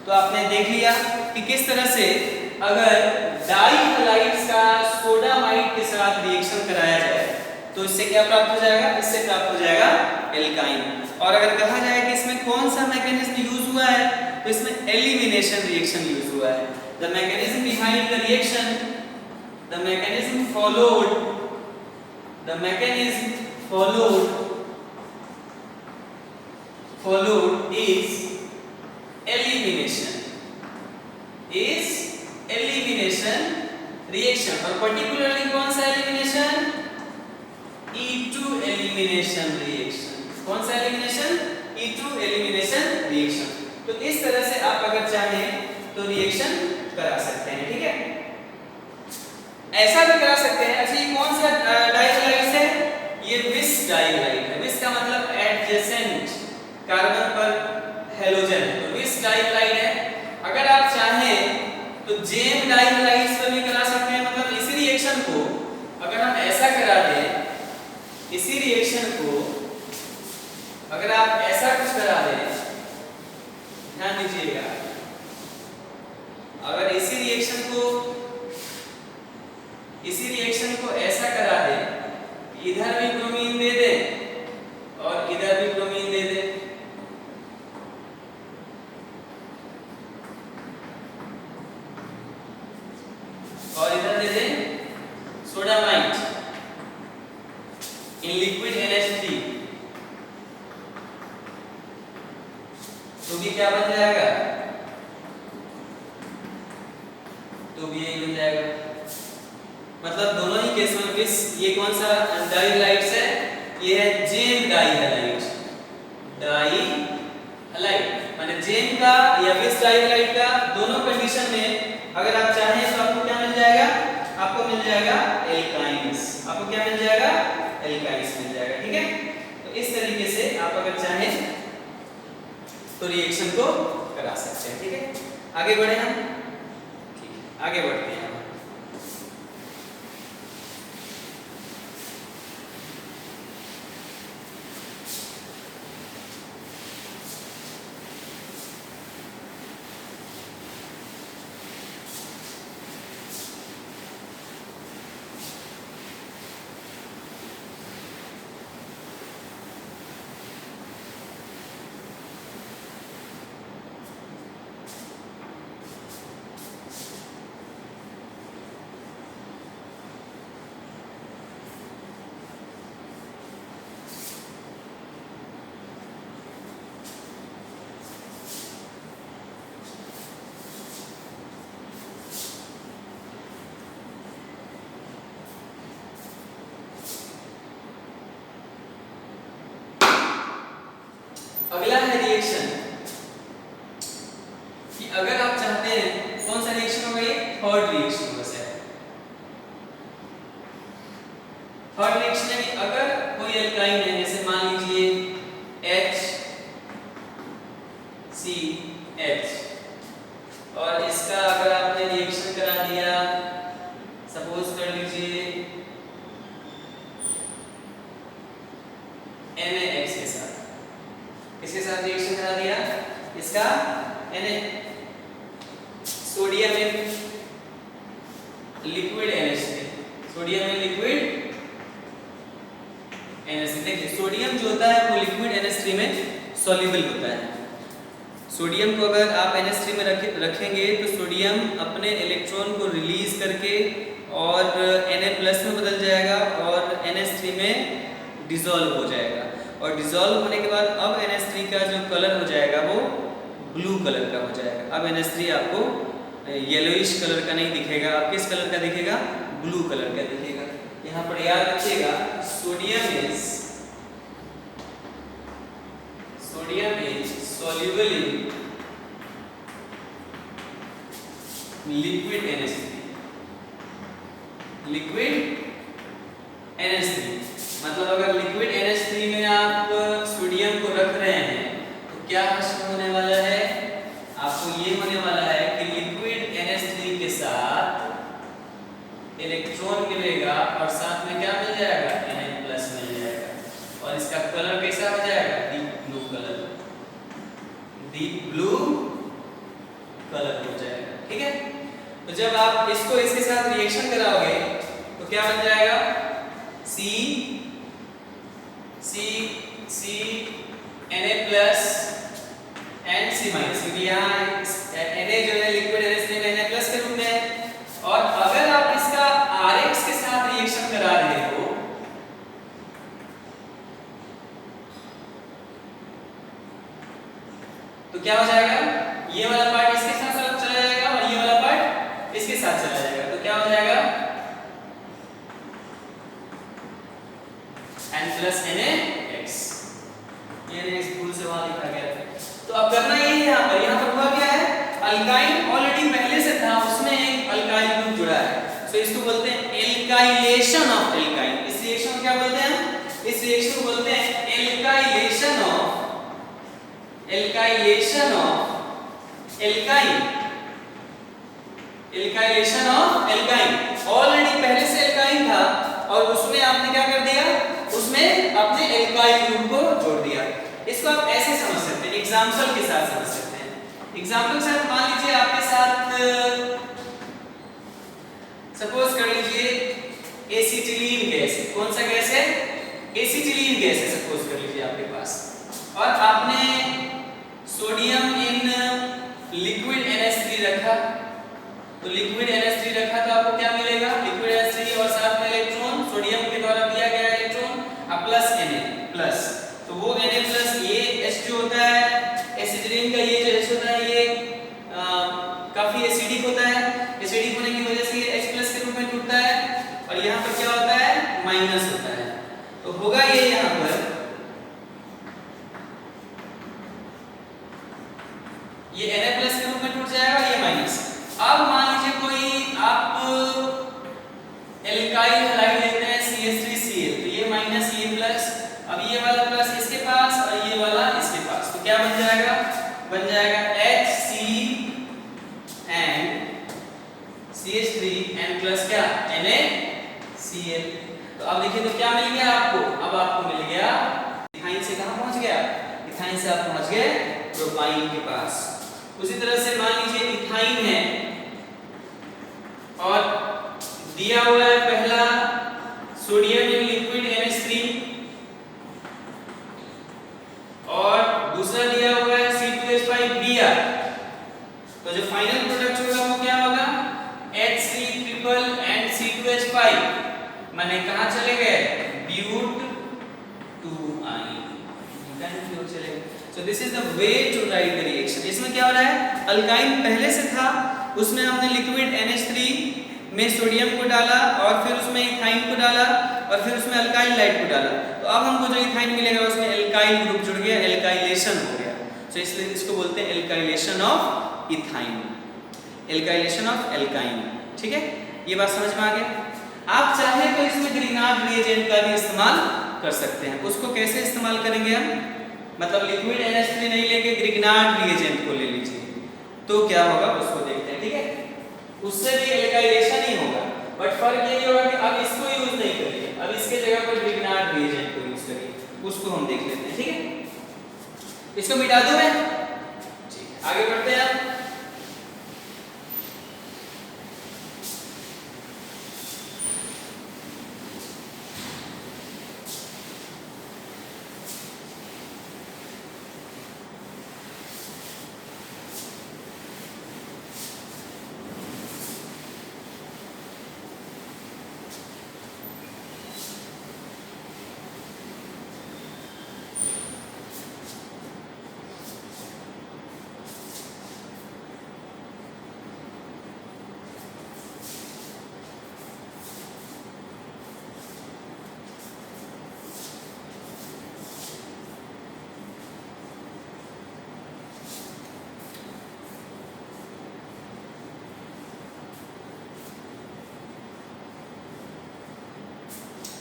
तो आपने देख लिया कि किस तरह से अगर डाई हैलाइड्स का सोडामाइड के साथ रिएक्शन कराया जाए तो इससे क्या प्राप्त हो जाएगा, इससे प्राप्त हो जाएगा एल्काइन। और अगर कहा जाए कि इसमें कौन सा मैकेनिज्म यूज हुआ है, तो इसमें एलिमिनेशन रिएक्शन यूज हुआ है। The mechanism behind the reaction, the mechanism followed is elimination reaction। और पर्टिकुलरली कौन सा एलिमिनेशन, E2 एलिमिनेशन रिएक्शन। कौन सा एलिमिनेशन, E2 एलिमिनेशन रिएक्शन। तो इस तरह से आप अगर चाहें तो रिएक्शन करा सकते हैं, ठीक है। ऐसा भी करा सकते हैं। अच्छा ये कौन सा डाइहैलाइड है, ये विस डाइहैलाइड है। विस का मतलब एडजेसेंट कार्बन पर हैलोजन, तो विस डाइहैलाइड है। अगर आप चाहें तो जेम डाइहैलाइड्स पर भी करा सकते हैं। मतलब इसी रिएक्शन को अगर हम ऐसा करा दें, इसी रिएक्शन को अगर आप ऐसा कुछ करा दें, ध्यान दीजिएगा, अगर इसी रिएक्शन को ऐसा करा दें, इधर भी ब्रोमीन दे दें और इधर भी ब्रोमीन दे दें, और इधर दे दें सोडामाइड इन लिक्विड NH3, तो भी क्या बन जाएगा, तो भी यही बन जाएगा। मतलब दोनों ही केस में विस, ये कौन सा डाइहैलाइड्स है, ये है जेम डाइहैलाइड। माने जेम का या विस डाइहैलाइड का, दोनों कंडीशन में अगर आप चाहें तो आपको क्या मिल जाएगा, आपको मिल जाएगा एल्काइंस। आपको क्या मिल जाएगा, एल्काइंस मिल जाएगा, ठीक है। तो इस तरीके से आप अगर चाहें तो रिएक्शन को करा सकते हैं, ठीक है। आगे बढ़े हम, ठीक है, आगे बढ़ते हैं। अगला है रिएक्शन, कि अगर आप चाहते हैं कौन सा रिएक्शन होगा, ये थर्ड रिएक्शन होगा। थर्ड रिएक्शन है कि अगर कोई एल्काइन है, जैसे मान लीजिए HCH, और इसका अगर आपने रिएक्शन करा दिया, सपोज कर लीजिए NaX के साथ, इसके साथ रिएक्शन करा दिया, इसका सोडियम में लिक्विड NH3, सोडियम में लिक्विड NH3। देखिए सोडियम जो होता है वो लिक्विड NH3 में सॉल्युबल होता है। सोडियम को अगर आप NH3 में रखेंगे तो सोडियम अपने इलेक्ट्रॉन को रिलीज करके और Na+ में बदल जाएगा और NH3 में डिसॉल्व हो जाएगा। और डिसॉल्व होने के बाद अब NH3 का जो कलर हो जाएगा वो ब्लू कलर का हो जाएगा। अब NH3 आपको येलोइश कलर का नहीं दिखेगा, आप किस कलर का दिखेगा, ब्लू कलर का दिखेगा। यहाँ पर याद रखिएगा sodium is soluble in liquid NH3, liquid NH3 मतलब अगर लिक्विड NH3 में आप सोडियम को रख रहे हैं तो क्या प्रश्न होने वाला है, आपको ये होने वाला है कि लिक्विड NH3 के साथ इलेक्ट्रॉन मिलेगा और साथ में क्या मिल जाएगा, Na+ मिल जाएगा और इसका कलर कैसा हो जाएगा, deep blue colour, deep blue colour हो जाएगा। ठीक है, तो जब आप इसको इसके साथ रिएक्शन कराओगे तो क्या बन जाएगा, C Na+ एंड C-, क्योंकि यहाँ Na जो है लिक्विड NH3 में Na+ के रूप में है और अगर आप इसका RX के साथ रिएक्शन करा रहे हो तो क्या हो जाएगा, ये वाला पार्ट इसके साथ चला जाएगा और ये वाला पार्ट इसके साथ चला जाएगा, तो क्या हो जाएगा N+NaX, ये NaX भूल से वहां लिखा गया था। तो अब करना ये है, यहाँ पर हुआ क्या है, अल्काइन ऑलरेडी पहले से था, उसमें एक अल्काइल ग्रुप जुड़ा है, तो इसको बोलते हैं एल्काइलेशन ऑफ एल्काइन। इस रिएक्शन को क्या बोलते हैं, इस रिएक्शन को बोलते हैं alkylation of alkyne, alkylation of alkyne. Already पहले से एल्काइन था और उसमें आपने क्या कर दिया, उसमें आपने एल्काइल ग्रुप को जोड़ दिया। इसको आप ऐसे समझ सकते हैं, एग्जांपल के साथ समझ सकते हैं। एग्जांपल के साथ मान लीजिए आपके साथ सपोज कर लीजिए एसिटिलीन गैस, कौन सा गैस है, एसिटिलीन गैस है सपोज कर लीजिए आपके पास, और आपने सोडियम इन लिक्विड NH3 रखा, तो लिक्विड NH3 रखा तो आपको क्या मिलेगा, लिक्विड NH3 और साथ में इलेक्ट्रॉन, सोडियम के द्वारा दिया गया इलेक्ट्रॉन प्लस Na+, तो वो Na+ ये H जो होता है एसिटिलीन का, ये जो H होता है ये काफी एसिडिक होता है, एसिडिक होने की वजह से ये H+ के रूप में टूटता है और यहाँ पर क्या होता है, माइनस होता है, तो होगा ये यहाँ पर ये Na+ के रूप में टूट जाएगा, ये माइनस। अब मान लीजिए कोई आप एल्काइल हैलाइड लेते हैं CH3Cl, तो ये माइनस ये प्लस, अब ये वाला प्लस इसके पास और ये वाला इसके पास, तो क्या बन जाएगा, बन जाएगा HC and CH3 and plus क्या NaCl। तो अब देखिए तो क्या मिल गया आपको, अब आपको मिल गया इथाइन से कहां पहुंच गया, इथाइन से आप पहुंच गए प्रोपाइन के पास। उसी तरह से मान लीजिए इथाइन है और दिया हुआ है पहला सोडियम इन लिक्विड NH3 और दूसरा दिया हुआ है C2H5Br, तो जो फाइनल प्रोडक्ट होगा वो क्या होगा, HC ट्रिपल एंड C2H5, माने कहां चले गए, ब्यूट-2-ine, so this is the way to write the reaction। इसमें क्या हो रहा है, अल्काइन पहले से था, उसमें हमने लिक्विड NH3 में सोडियम को डाला और फिर उसमें इथाइन को डाला और फिर उसमें अल्काइल लाइट को डाला, तो अब हमको जो इथाइन मिलेगा उसमें एल्काइल ग्रुप जुड़ गया, एल्काइलेशन हो गया, तो इसलिए इसको बोलते हैं alkylation of ethyne, alkylation of alkyne. ठीक है, ये बात समझ में आ गया। आप चाहे तो इसमें ग्रीनार्ड रिएजेंट का भी इस्तेमाल कर सकते हैं, उसको कैसे इस्तेमाल करेंगे हम, मतलब लिक्विड NH3 नहीं लेके ग्रिग्नार्ड रिएजेंट को ले लीजिए, तो क्या होगा उसको देखते हैं। ठीक है, उससे भी एल्काइलेशन ही होगा, बट फर्क ये होगा कि अब इसको यूज नहीं करिए, अब इसके जगह पर ग्रिग्नार्ड रिएजेंट को यूज करिए, उसको हम देख लेते हैं। ठीक है, इसको मिटा दूं मैं, ठीक है, आगे बढ़ते हैं।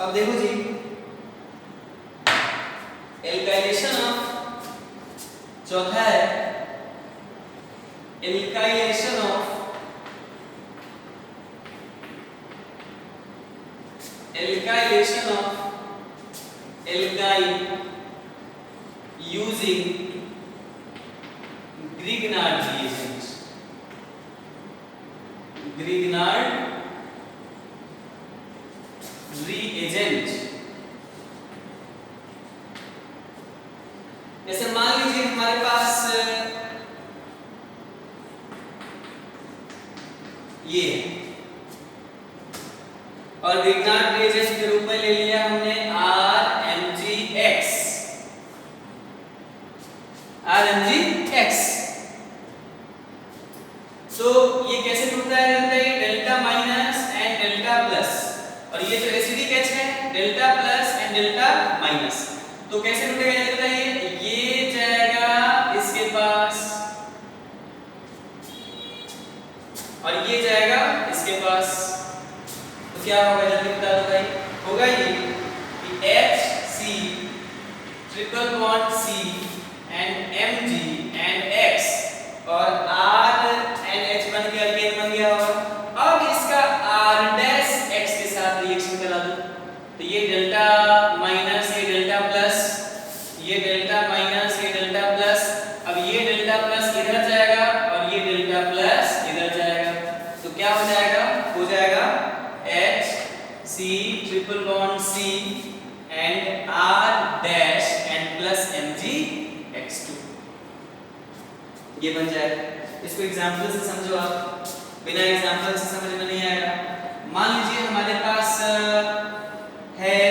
अब देखो जी, एल्काइलेशन ऑफ, चौथा है alkylation of alkyne using Grignard reagent. जैसे मान लीजिए हमारे पास ये है और ग्रिग्नार्ड रिएजेंट के रूप में ले लिया हमने RMgX। तो ये कैसे टूटता है delta minus and delta plus, और ये जो एसिडिक H है delta plus and delta minus. तो कैसे टूटेगा ये जाएगा इसके पास और ये जाएगा इसके पास। तो क्या होगा जल्दी बता दो भाई। होगा ये कि HC triple bond C and Mg and X और R एंड H बन गया, अल्केन बन गया होगा। अब इसका R डैश X के साथ रिएक्शन करा दो, तो ये डेल्टा माइनस ये डेल्टा प्लस, ये डेल्टा माइनस ये डेल्टा प्लस। अब ये डेल्टा प्लस इधर जाएगा और ये डेल्टा प्लस इधर जाएगा, तो क्या हो जाएगा HC triple bond C and R dash and plus MgX2, ये बन जाएगा। इसको एग्जांपल से समझो आप, बिना एग्जांपल से समझ में नहीं आएगा। मान लीजिए हमारे पास है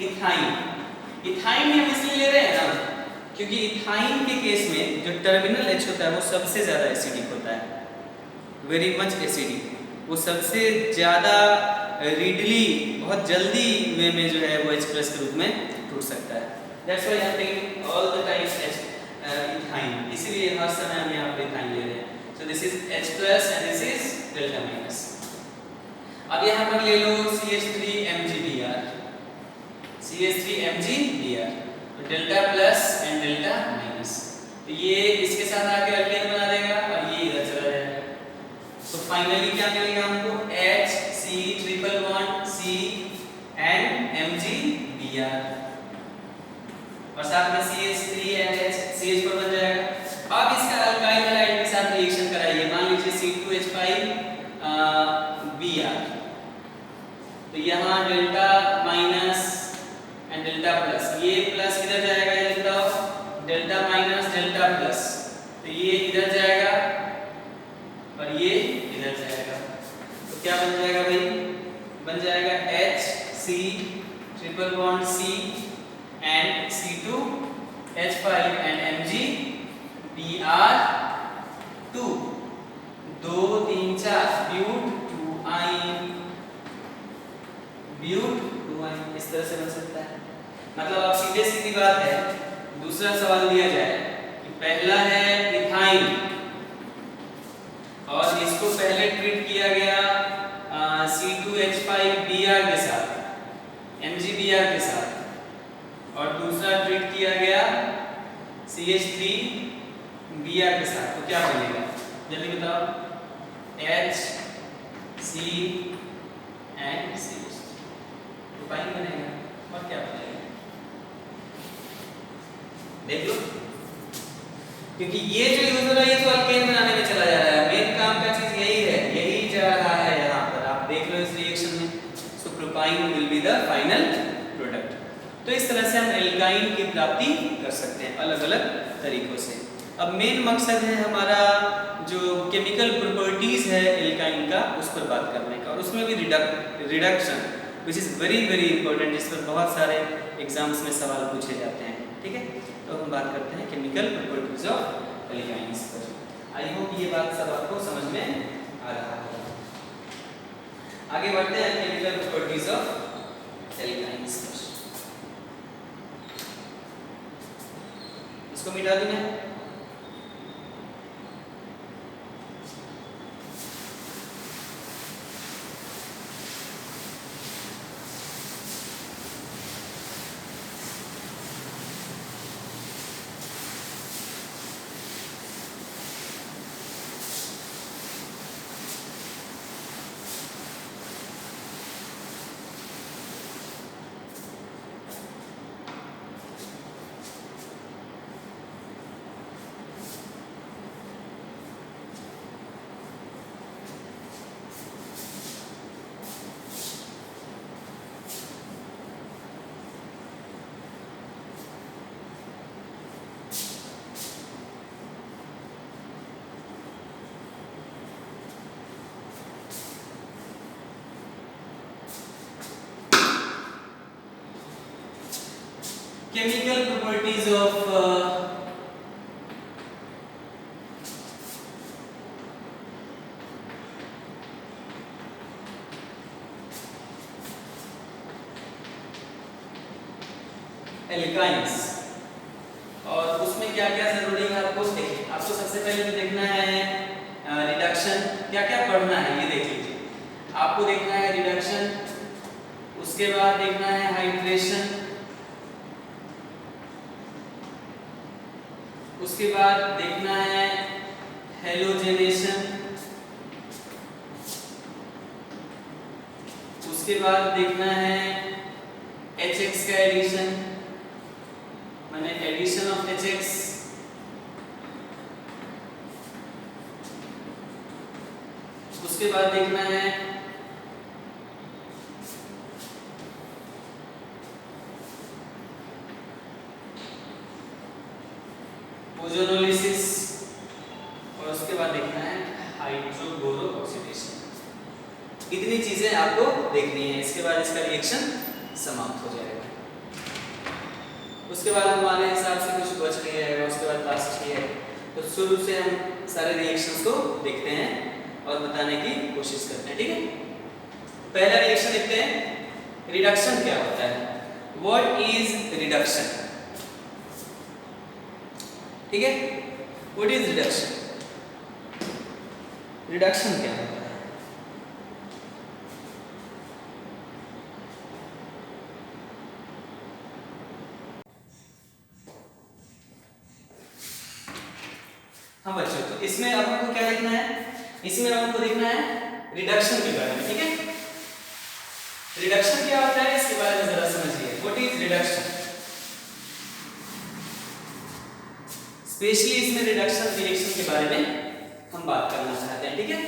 इथाइन। इथाइन हम इसलिए ले रहे हैं ना क्योंकि इथाइन के केस में जो टर्मिनल H होता है वो सबसे ज्यादा एसिडिक होता है, वेरी मच एसिडिक। वो सबसे ज्यादा रीडली, बहुत जल्दी वे में जो है वो H+ के रूप में टूट सकता है। That's why I am taking all the times ethyne, इसलिए हर समय हम यहाँ पे इथाइन ले रहे हैं। So this is H+ and this is delta minus. अब यहाँ पर ले लो CH3MgBr, तो delta plus and delta minus. तो ये इसके साथ आके अल्केन बना देगा और ये इधर चला जाएगा। तो फाइनली क्या मिलेगा हमको HC triple bond C and MgBr और साथ में CH3 एंड CH पर बन जाएगा। अब इसका अल्काइल हैलाइड के साथ रिएक्शन कराइए, मान लीजिए C2H5Br, तो यहाँ delta minus and delta plus, ये प्लस इधर जाएगा, ये लिख दो डेल्टा माइनस डेल्टा प्लस, तो ये इधर जाएगा और ये इधर जाएगा। तो क्या बन जाएगा भाई, बन जाएगा HC triple bond C and C2H5 and MgBr2, 2 3 4 but 2 इस तरह से बन सकता है। मतलब अब सीधी बात है, दूसरा सवाल दिया जाए कि पहला है इथाइन और इसको पहले ट्रीट किया गया C2H5Br के साथ, MgBr के साथ, और दूसरा ट्रीट किया गया CH3Br के साथ। तो क्या बनेगा जल्दी बताओ, HC एंड CH, तो पाइन बनेगा और क्या बनेगा देख लो, क्योंकि ये जो यूज हो रहा है ये तो अल्केन बनाने में चला जा रहा है। मेन काम का चीज यही है, यही जा रहा है यहाँ पर, आप देख लो इस रिएक्शन में। So propyne will be the final product. तो इस तरह से हम एल्काइन की प्राप्ति कर सकते हैं अलग अलग तरीकों से। अब मेन मकसद है हमारा जो केमिकल प्रॉपर्टीज है एल्काइन का, उस पर बात करने का, और उसमें भी reduction which is very very important, जिस पर बहुत सारे एग्जाम्स में सवाल पूछे जाते हैं। ठीक है, तो हम बात करते हैं केमिकल प्रॉपर्टीज ऑफ एल्काइंस पर। आई होप ये बात सब आपको समझ में आ रहा है। आगे बढ़ते हैं केमिकल प्रॉपर्टीज ऑफ एल्काइंस पर। इसको मिटा दूं मैं, केमिकल प्रॉपर्टीज ऑफ एल्काइंस। और उसमें क्या क्या जरूरी है आपको देखिए, आपको सबसे पहले तो देखना है रिडक्शन, क्या क्या पढ़ना है ये देख लीजिए। आपको देखना है रिडक्शन, उसके बाद देखना है हाइड्रेशन, उसके बाद देखना है हेलोजेनेशन, उसके बाद देखना है HX का एडिशन, माने एडिशन ऑफ HX, उसके बाद देखना है ओजोनोलिसिस, और उसके बाद देखना है हाइड्रोबोरो ऑक्सीडेशन। इतनी चीजें आपको देखनी है, इसके बाद इसका रिएक्शन समाप्त हो जाएगा। उसके बाद हमारे हिसाब से कुछ बच नहीं रहेगा, उसके बाद लास्ट ही है। तो शुरू से हम सारे रिएक्शंस को देखते हैं और बताने की कोशिश करते हैं, ठीक है। पहला रिएक्शन देखते हैं, रिडक्शन क्या होता है, व्हाट इज रिडक्शन, ठीक है। व्हाट इज रिडक्शन, रिडक्शन क्या होता है। हाँ बच्चों, तो इसमें अब हमको क्या देखना है, इसमें हमको देखना है रिडक्शन के बारे में, ठीक है। रिडक्शन क्या होता है इसके बारे में जरा समझिए, व्हाट इज रिडक्शन। स्पेशली इसमें रिडक्शन रिएक्शन के बारे में हम बात करना चाहते हैं, ठीक है।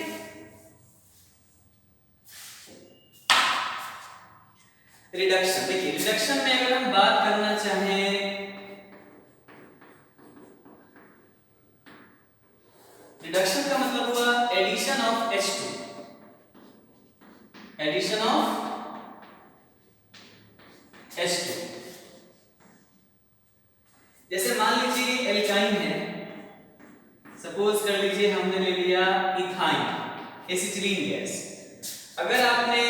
रिडक्शन देखिए, रिडक्शन में अगर हम बात करना चाहें, रिडक्शन का मतलब हुआ addition of H2, addition of H2। जैसे मान लीजिए एल्काइन है, सपोज कर लीजिए हमने ले लिया इथाइन, एसिटिलीन गैस। अगर आपने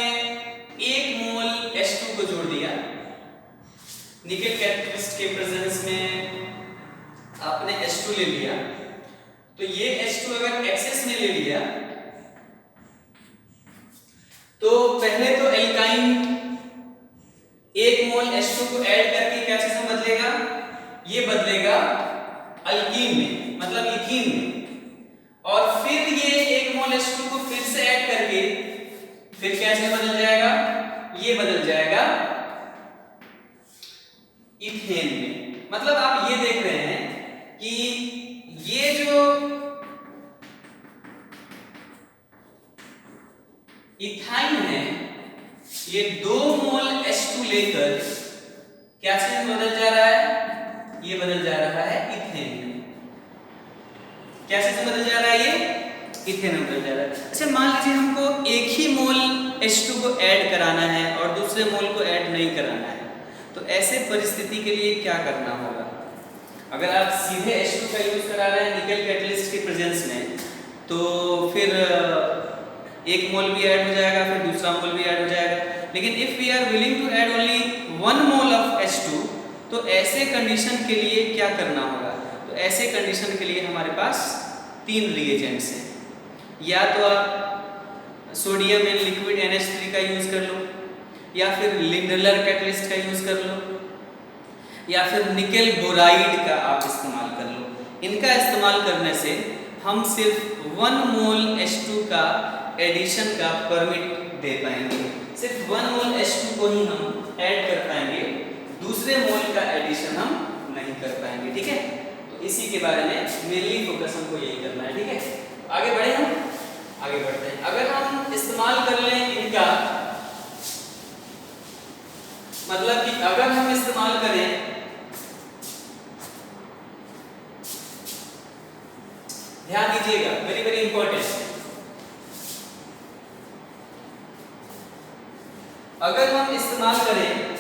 1 मोल H2 को जोड़ दिया, निकेल कैटलिस्ट के प्रेजेंस में आपने H2 ले लिया, तो ये H2 अगर एक्सेस में ले लिया तो पहले तो एल्काइन 1 मोल H2 को ऐड करके क्या चीज में बदलेगा, ये बदलेगा अल्कीन में, मतलब इथीन में। और फिर ये 1 मोल H2 को फिर से ऐड करके फिर क्या चीज बदल जाएगा, ये बदल जाएगा इथेन में। मतलब आप ये देख रहे हैं कि ये जो इथाइन है, ये 2 मोल H2 लेकर क्या चीज में बदल जा रहा है, ये बदल जा रहा है इथेन में। क्या चीज में बदल जा रहा है, ये इथेन में बदल जा रहा है। अच्छा मान लीजिए हमको एक ही मोल H2 को ऐड कराना है और दूसरे मोल को ऐड नहीं कराना है, तो ऐसे परिस्थिति के लिए क्या करना होगा। अगर आप सीधे H2 का यूज करा रहे हैं निकेल कैटलिस्ट के प्रेजेंस में, तो फिर 1 मोल भी ऐड हो जाएगा, फिर दूसरा मोल भी ऐड हो जाएगा। लेकिन if we are willing to add only 1 mole of H2, तो ऐसे कंडीशन के लिए क्या करना होगा। तो ऐसे कंडीशन के लिए हमारे पास 3 रिएजेंट्स हैं। या तो आप सोडियम इन लिक्विड NH3 का यूज कर लो, या फिर लिंडलर कैटलिस्ट का यूज कर लो, या फिर निकेल बोराइड का आप इस्तेमाल कर लो। इनका इस्तेमाल करने से हम सिर्फ 1 मोल H2 का एडिशन का परमिट दे पाएंगे, सिर्फ 1 मोल H2 को ही हम ऐड कर पाएंगे, दूसरे मोल का एडिशन हम नहीं कर पाएंगे, ठीक है। तो इसी के बारे में मेनली फोकस हमको यही करना है, ठीक है। आगे बढ़े, हम आगे बढ़ते हैं। अगर हम इस्तेमाल कर लें इनका, मतलब कि अगर हम इस्तेमाल करें, ध्यान दीजिएगा, वेरी वेरी इंपॉर्टेंट। अगर हम इस्तेमाल करें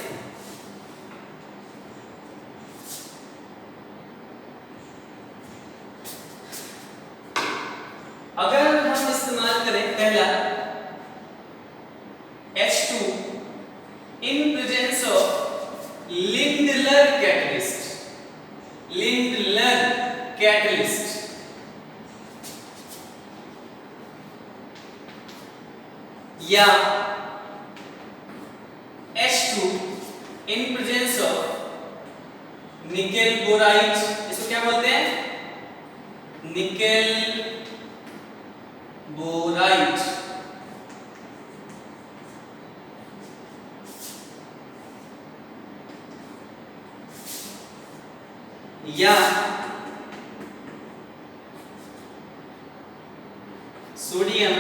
अगर हम इस्तेमाल करें पहला H2 in presence of Lindlar catalyst या H2 in presence of nickel borate, इसको क्या बोलते हैं? Nickel borate. या सोडियम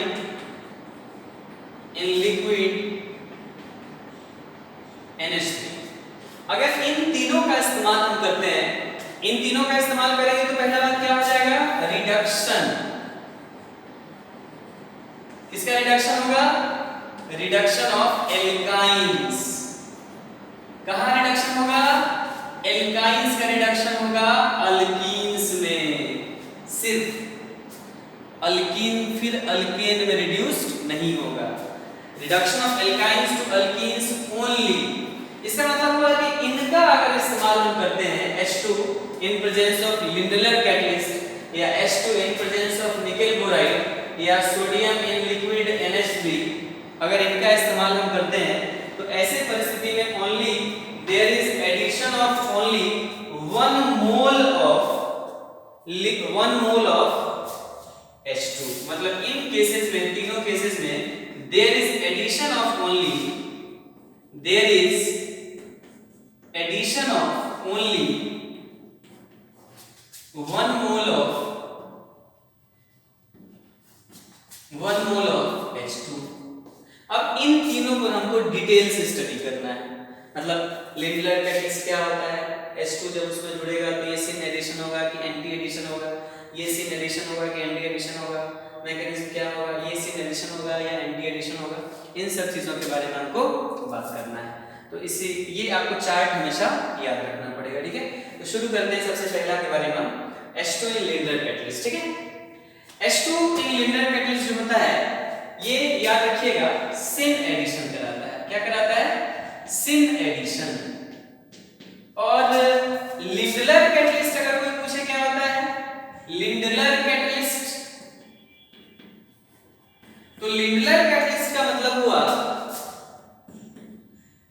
इन लिक्विड NH3। अगर इन तीनों का इस्तेमाल हम करते हैं, इन तीनों का इस्तेमाल करेंगे तो पहला बात क्या हो जाएगा? रिडक्शन। किसका रिडक्शन होगा? Reduction of alkynes. कहां रिडक्शन होगा? एल्काइंस का रिडक्शन होगा अल्कीन्स में। सिर्फ अल्कीन, फिर अल्केन में रिड्यूस्ड नहीं होगा। Reduction of alkynes to alkenes only. इसका मतलब हुआ कि इनका अगर इस्तेमाल हम करते हैं H2 in presence of Lindlar catalyst या H2 in presence of nickel boride या सोडियम इन लिक्विड NH3, अगर इनका इस्तेमाल हम करते हैं तो ऐसे परिस्थिति में only there is addition of only 1 mole of H2। मतलब इन केसेस में, तीनों केसेस में there is addition of only 1 mole of H2। अब इन तीनों को हमको डिटेल से स्टडी करना है। मतलब लिंडलर कैटलिस्ट क्या होता है, H2 जब उसमें जुड़ेगा तो ये सिन एडिशन होगा कि एंटी एडिशन होगा, ये सिन एडिशन होगा कि एंटी एडिशन होगा, मैकेनिज्म क्या होगा, ये सिन एडिशन होगा या एंटी एडिशन होगा, इन सब चीजों के बारे में हमको बात करना है। तो इससे ये आपको चार्ट हमेशा याद रखना पड़ेगा, ठीक है। तो शुरू करते हैं सबसे पहला के बारे में, H2 इन लिंडलर कैटलिस्ट, ठीक है। H2 इन लिंडलर कैटलिस्ट जो होता है ये याद रखिएगा सिन एडिशन कराता है। क्या कराता है? Syn addition. और लिंडलर कैटलिस्ट अगर कोई पूछे क्या होता है लिंडलर कैटलिस्ट, तो लिंडलर कैटलिस्ट का मतलब हुआ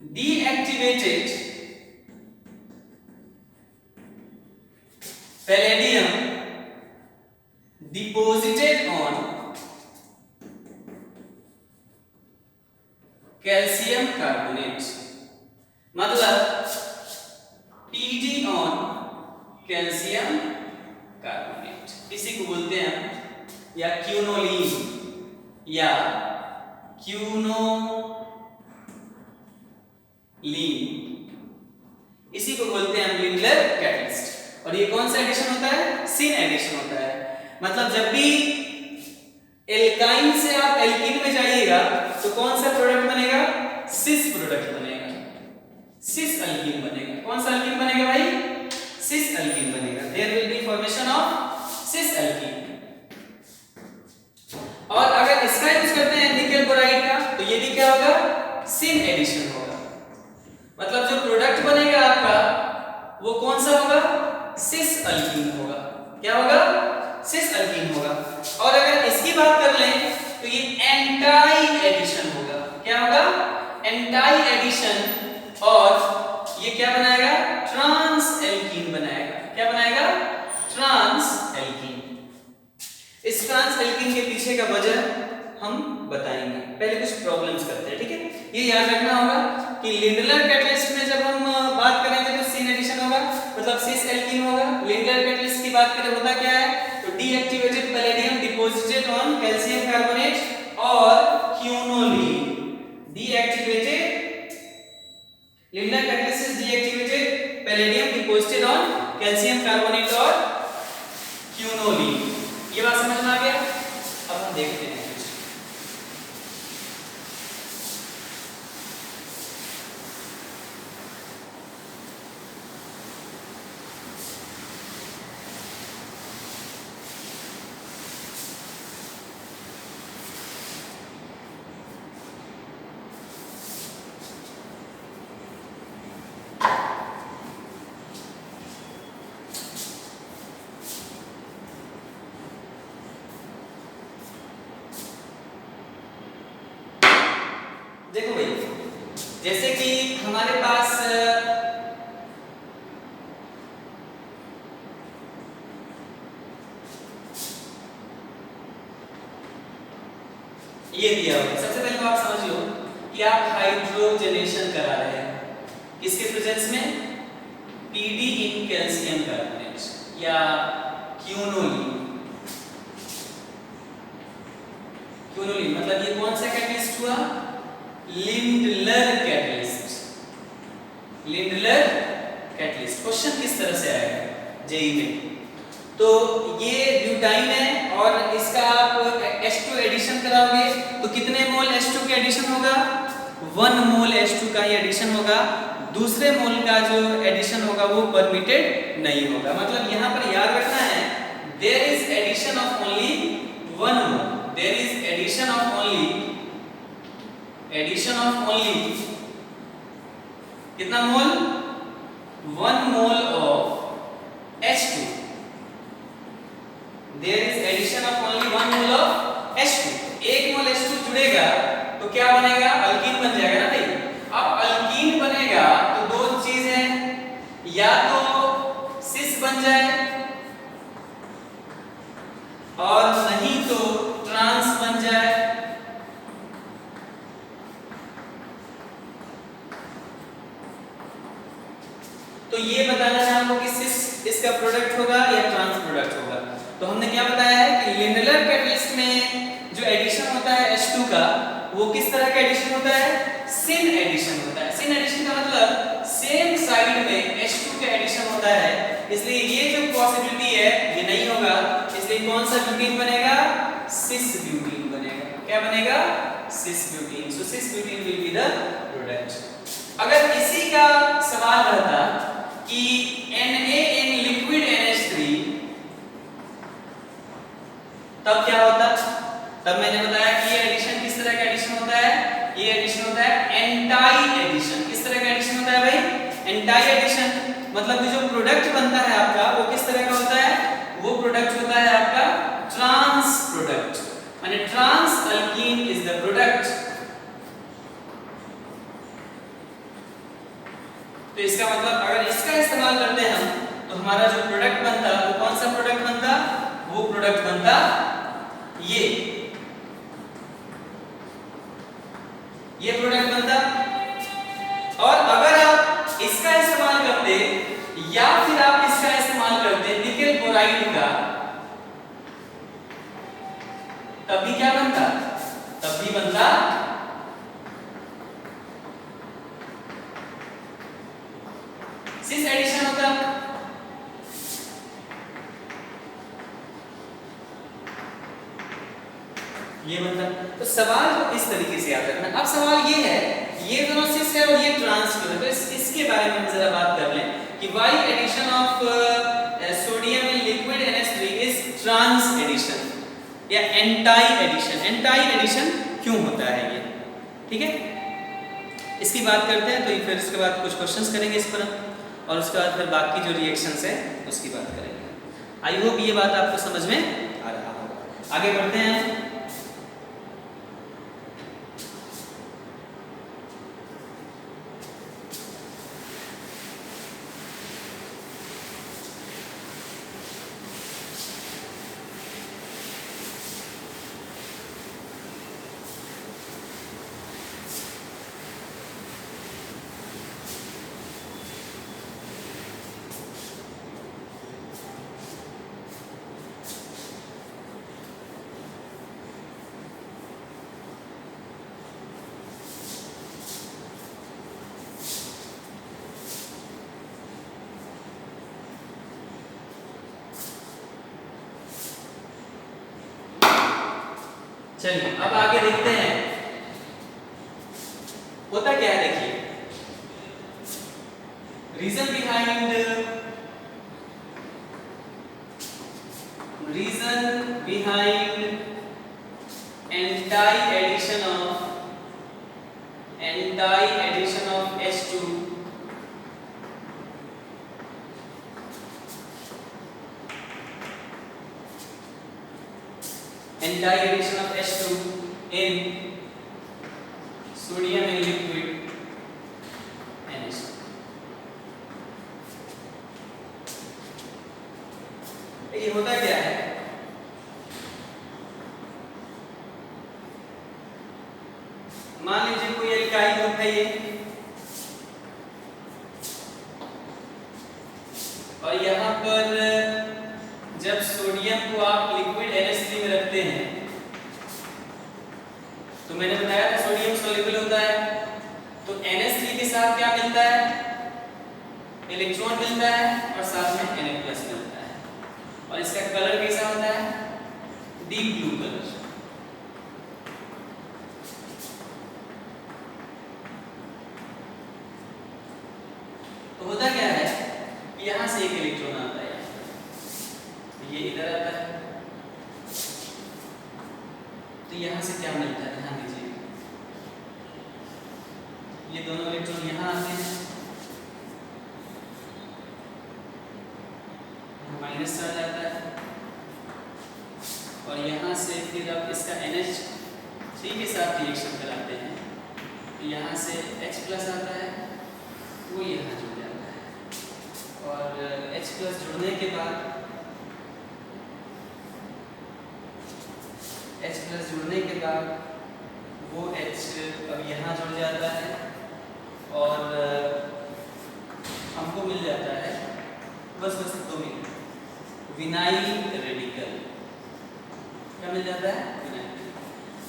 deactivated palladium deposited on calcium carbonate, मतलब Pg ऑन कैल्शियम कार्बोनेट, इसी को बोलते हैं या क्यूनोलीन या क्यूनोलीन, इसी को बोलते हैं हम लिंडलर कैटलिस्ट। और ये कौन सा एडिशन होता है? सिन एडिशन होता है। मतलब जब भी एल्काइन से आप एल्कीन में जाइएगा तो कौन सा प्रोडक्ट बनेगा? सिस प्रोडक्ट बनेगा, सिस अल्कीन बनेगा। कौन सा अल्कीन बनेगा भाई? सिस अल्कीन बनेगा। There will be formation of cis alkene. और अगर इसका यूज करते हैं निकेल बोराइड का तो ये भी क्या होगा? सिन एडिशन होगा। मतलब जो प्रोडक्ट बनेगा आपका वो कौन सा होगा? सिस अल्कीन होगा। क्या होगा? सिस अल्कीन होगा। और अगर इसकी बात कर लें तो ये एंटाई एडिशन होगा। क्या होगा? Anti addition. और ये क्या बनाएगा? ट्रांस एल्कीन बनाएगा। क्या बनाएगा? Trans alkene. इस ट्रांस एल्कीन के पीछे का वजह हम बताएंगे, पहले कुछ प्रॉब्लम्स करते हैं, ठीक है। ये याद रखना होगा कि लिंडलर कैटलिस्ट में जब हम बात करेंगे तो सिन एडिशन होगा, मतलब सिस एल्कीन होगा। लिंडलर कैटलिस्ट की बात करें होता क्या है? तो deactivated palladium deposited on calcium carbonate और quinoline. Deactivated Lindlar catalyst is deactivated palladium deposited on calcium carbonate और क्यूनोलीन। ये बात समझ में आ गया? अब हम देखते हैं कुछ। जैसे कि हमारे पास ये दिया हुआ है। सबसे पहले तो आप समझ लो कि आप हाइड्रोजनेशन करा रहे हैं किसके प्रेजेंस में, पीडी इन कैल्शियम कार्बोनेट या क्यूनोलीन। क्यूनोलीन मतलब ये कौन सा कैटलिस्ट हुआ, Lindlar catalyst. Lindlar catalyst question किस तरह से आएगा जेई में, तो ये ब्यूटाइन है और इसका आप H2 एडिशन कराओगे तो कितने मोल H2 के एडिशन होगा, 1 मोल H2 का ही एडिशन होगा। दूसरे मोल का जो एडिशन होगा वो परमिटेड नहीं होगा। मतलब यहाँ पर याद रखना है there is addition of only 1 mole, there is addition of only कितना mole, 1 mole of H2। There is addition of only 1 mole of H2। 1 mole H2 जुड़ेगा तो क्या बनेगा, अल्कीन बन जाएगा ना भाई। अब अल्कीन बनेगा तो दो चीज है, या तो सिस बन जाए और नहीं तो ट्रांस बन जाए। तो ये बताना है हमको कि सिस इसका प्रोडक्ट होगा या ट्रांस प्रोडक्ट होगा। तो हमने क्या बताया है कि लिंडलर कैटलिस्ट में जो एडिशन होता है H2 का वो किस तरह का एडिशन होता है, सिन एडिशन होता है। सिन एडिशन का मतलब सेम साइड में H2 का एडिशन होता है, इसलिए ये जो पॉसिबिलिटी है ये नहीं होगा। इसलिए कौन सा ब्यूटीन बनेगा, सिस ब्यूटीन बनेगा। क्या बनेगा, cis butene. So cis butene will be the product. अगर इसी का सवाल रहता कि NaN लिक्विड NH3 तब क्या होता, तब मैंने बताया कि ये एडिशन किस तरह का एडिशन होता है, ये एडिशन होता है एंटाई एडिशन। किस तरह का एडिशन होता है भाई, एंटाई एडिशन। मतलब जो प्रोडक्ट बनता है आपका वो किस तरह का होता है, वो प्रोडक्ट होता है आपका ट्रांस प्रोडक्ट, माने trans alkene is the product. तो इसका मतलब अगर इसका इस्तेमाल करते हैं हम तो हमारा जो प्रोडक्ट बनता वो कौन सा प्रोडक्ट बनता, वो प्रोडक्ट बनता ये प्रोडक्ट बनता। और अगर आप इसका इस्तेमाल करते या फिर आप इसका इस्तेमाल करते निकेल बोराइड का, तब भी क्या बनता, तब भी बनता सिस एडिशन होता। ये बनता। तो सवाल इस तरीके से याद रखना। अब सवाल ये है, ये दोनों सिस है और ये ट्रांस क्यों है, तो इसके बारे में हम जरा बात कर लें कि why addition of sodium in liquid NH3 is trans addition या एंटाई एडिशन। एंटाई एडिशन क्यों होता है ये, ठीक है, इसकी बात करते हैं। तो फिर इसके बाद कुछ क्वेश्चंस करेंगे इस पर और उसके बाद फिर बाकी जो रिएक्शंस है उसकी बात करेंगे। आई होप ये बात आपको समझ में आ रहा होगा। आगे बढ़ते हैं। चलिए अब आगे देखते हैं होता क्या है। देखिए reason behind anti addition of H2 anti-addition of H2 in sodium in liquid मान लीजिए कोई एल्काइल ग्रुप है ये, और यहाँ पर जब सोडियम को आप लिक्विड NH3 में रखते हैं तो मैंने बताया था सोडियम सॉल्युबल होता है, तो NH3 के साथ क्या मिलता है, इलेक्ट्रॉन मिलता है और साथ में Na+ मिलता है, और इसका कलर कैसा होता है, डीप ब्लू कलर। तो होता क्या है, यहां से एक इलेक्ट्रॉन आता है, ये इधर आता है, तो यहां से क्या मिलता है, ध्यान दीजिए, ये दोनों इलेक्ट्रॉन यहां आते हैं, माइनस चार्ज आता है, और यहाँ से फिर आप इसका NH3 के साथ रिएक्शन कराते हैं, तो यहाँ से H+ आता है, वो यहाँ जुड़ जाता है, और H+ जुड़ने के बाद वो H अब यहाँ जुड़ जाता है, और हमको मिल जाता है बस 2 मिनट विनाइल रेडिकल। क्या मिल जाता है,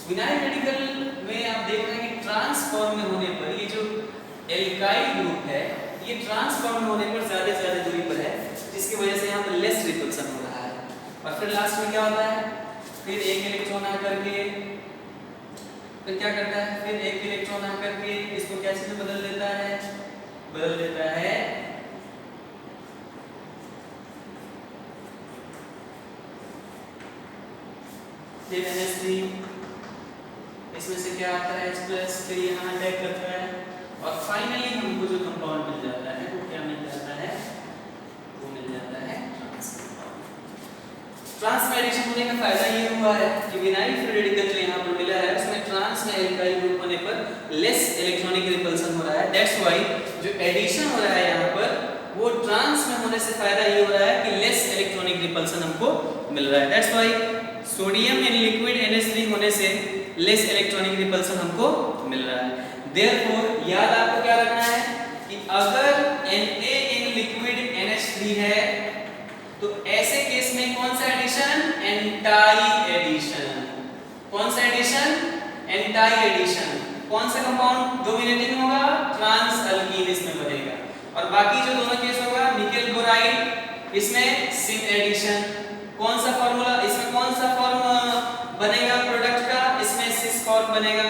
विनाइल रेडिकल में आप देख रहे हैं कि ट्रांसफॉर्म में होने पर ये जो एल्काइल ग्रुप है ये ट्रांसफॉर्म में होने पर ज्यादा से ज्यादा दूरी पर है, जिसकी वजह से यहाँ पर लेस रिपल्सन हो रहा है, और फिर लास्ट में क्या होता है, फिर एक इलेक्ट्रॉन आकर के फिर क्या करता है, फिर एक इलेक्ट्रॉन आकर के इसको क्या चीज में बदल देता है, फिर NH3, इसमें से क्या आता है H+, फिर यहाँ अटैक करता है, और फाइनली हमको जो कंपाउंड मिल जाता है वो क्या मिल जाता है, वो मिल जाता है ट्रांस कंपाउंड। ट्रांस में एडिशन होने का फायदा ये हुआ है कि विनाइल फ्री रेडिकल जो यहाँ पर मिला है उसमें ट्रांस में एल्काइल ग्रुप होने पर लेस इलेक्ट्रॉनिक रिपल्सन हो रहा है, दैट्स व्हाई जो एडिशन हो रहा है यहाँ पर वो ट्रांस में होने से फायदा ये हो रहा है कि लेस इलेक्ट्रॉनिक रिपल्सन हमको मिल रहा है, that's why sodium in liquid NH3 होने से लेस इलेक्ट्रॉनिक रिपल्सन हमको मिल रहा है। देयरफॉर याद आपको क्या रखना है कि अगर Na इन लिक्विड NH3 है तो ऐसे केस में कौन सा एडिशन, एंटाई एडिशन, कौन सा एडिशन, एंटाई एडिशन, कौन सा कंपाउंड डोमिनेटिंग होगा, ट्रांस अल्कीन इसमें बनेगा, और बाकी जो दोनों केस होगा निकेल बोराइड इसमें सिन एडिशन, कौन सा फार्मूला इसमें, कौन सा फॉर्म बनेगा प्रोडक्ट का, इसमें सिस फॉर्म बनेगा।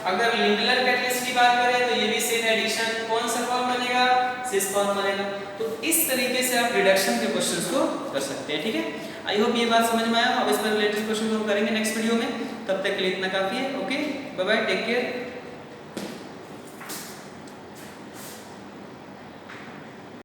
अगर लिंडलर कैटलिस्ट की बात करें तो ये भी सिन एडिशन, कौन सा फॉर्म बनेगा, सिस फॉर्म बनेगा। तो इस तरीके से आप रिडक्शन के क्वेश्चंस को कर सकते हैं, ठीक है। आई होप ये बात समझ में आया। अब इस पर रिलेटेड क्वेश्चन हम करेंगे नेक्स्ट वीडियो में, तब तक के लिए इतना काफी है। Okay, bye bye, take care.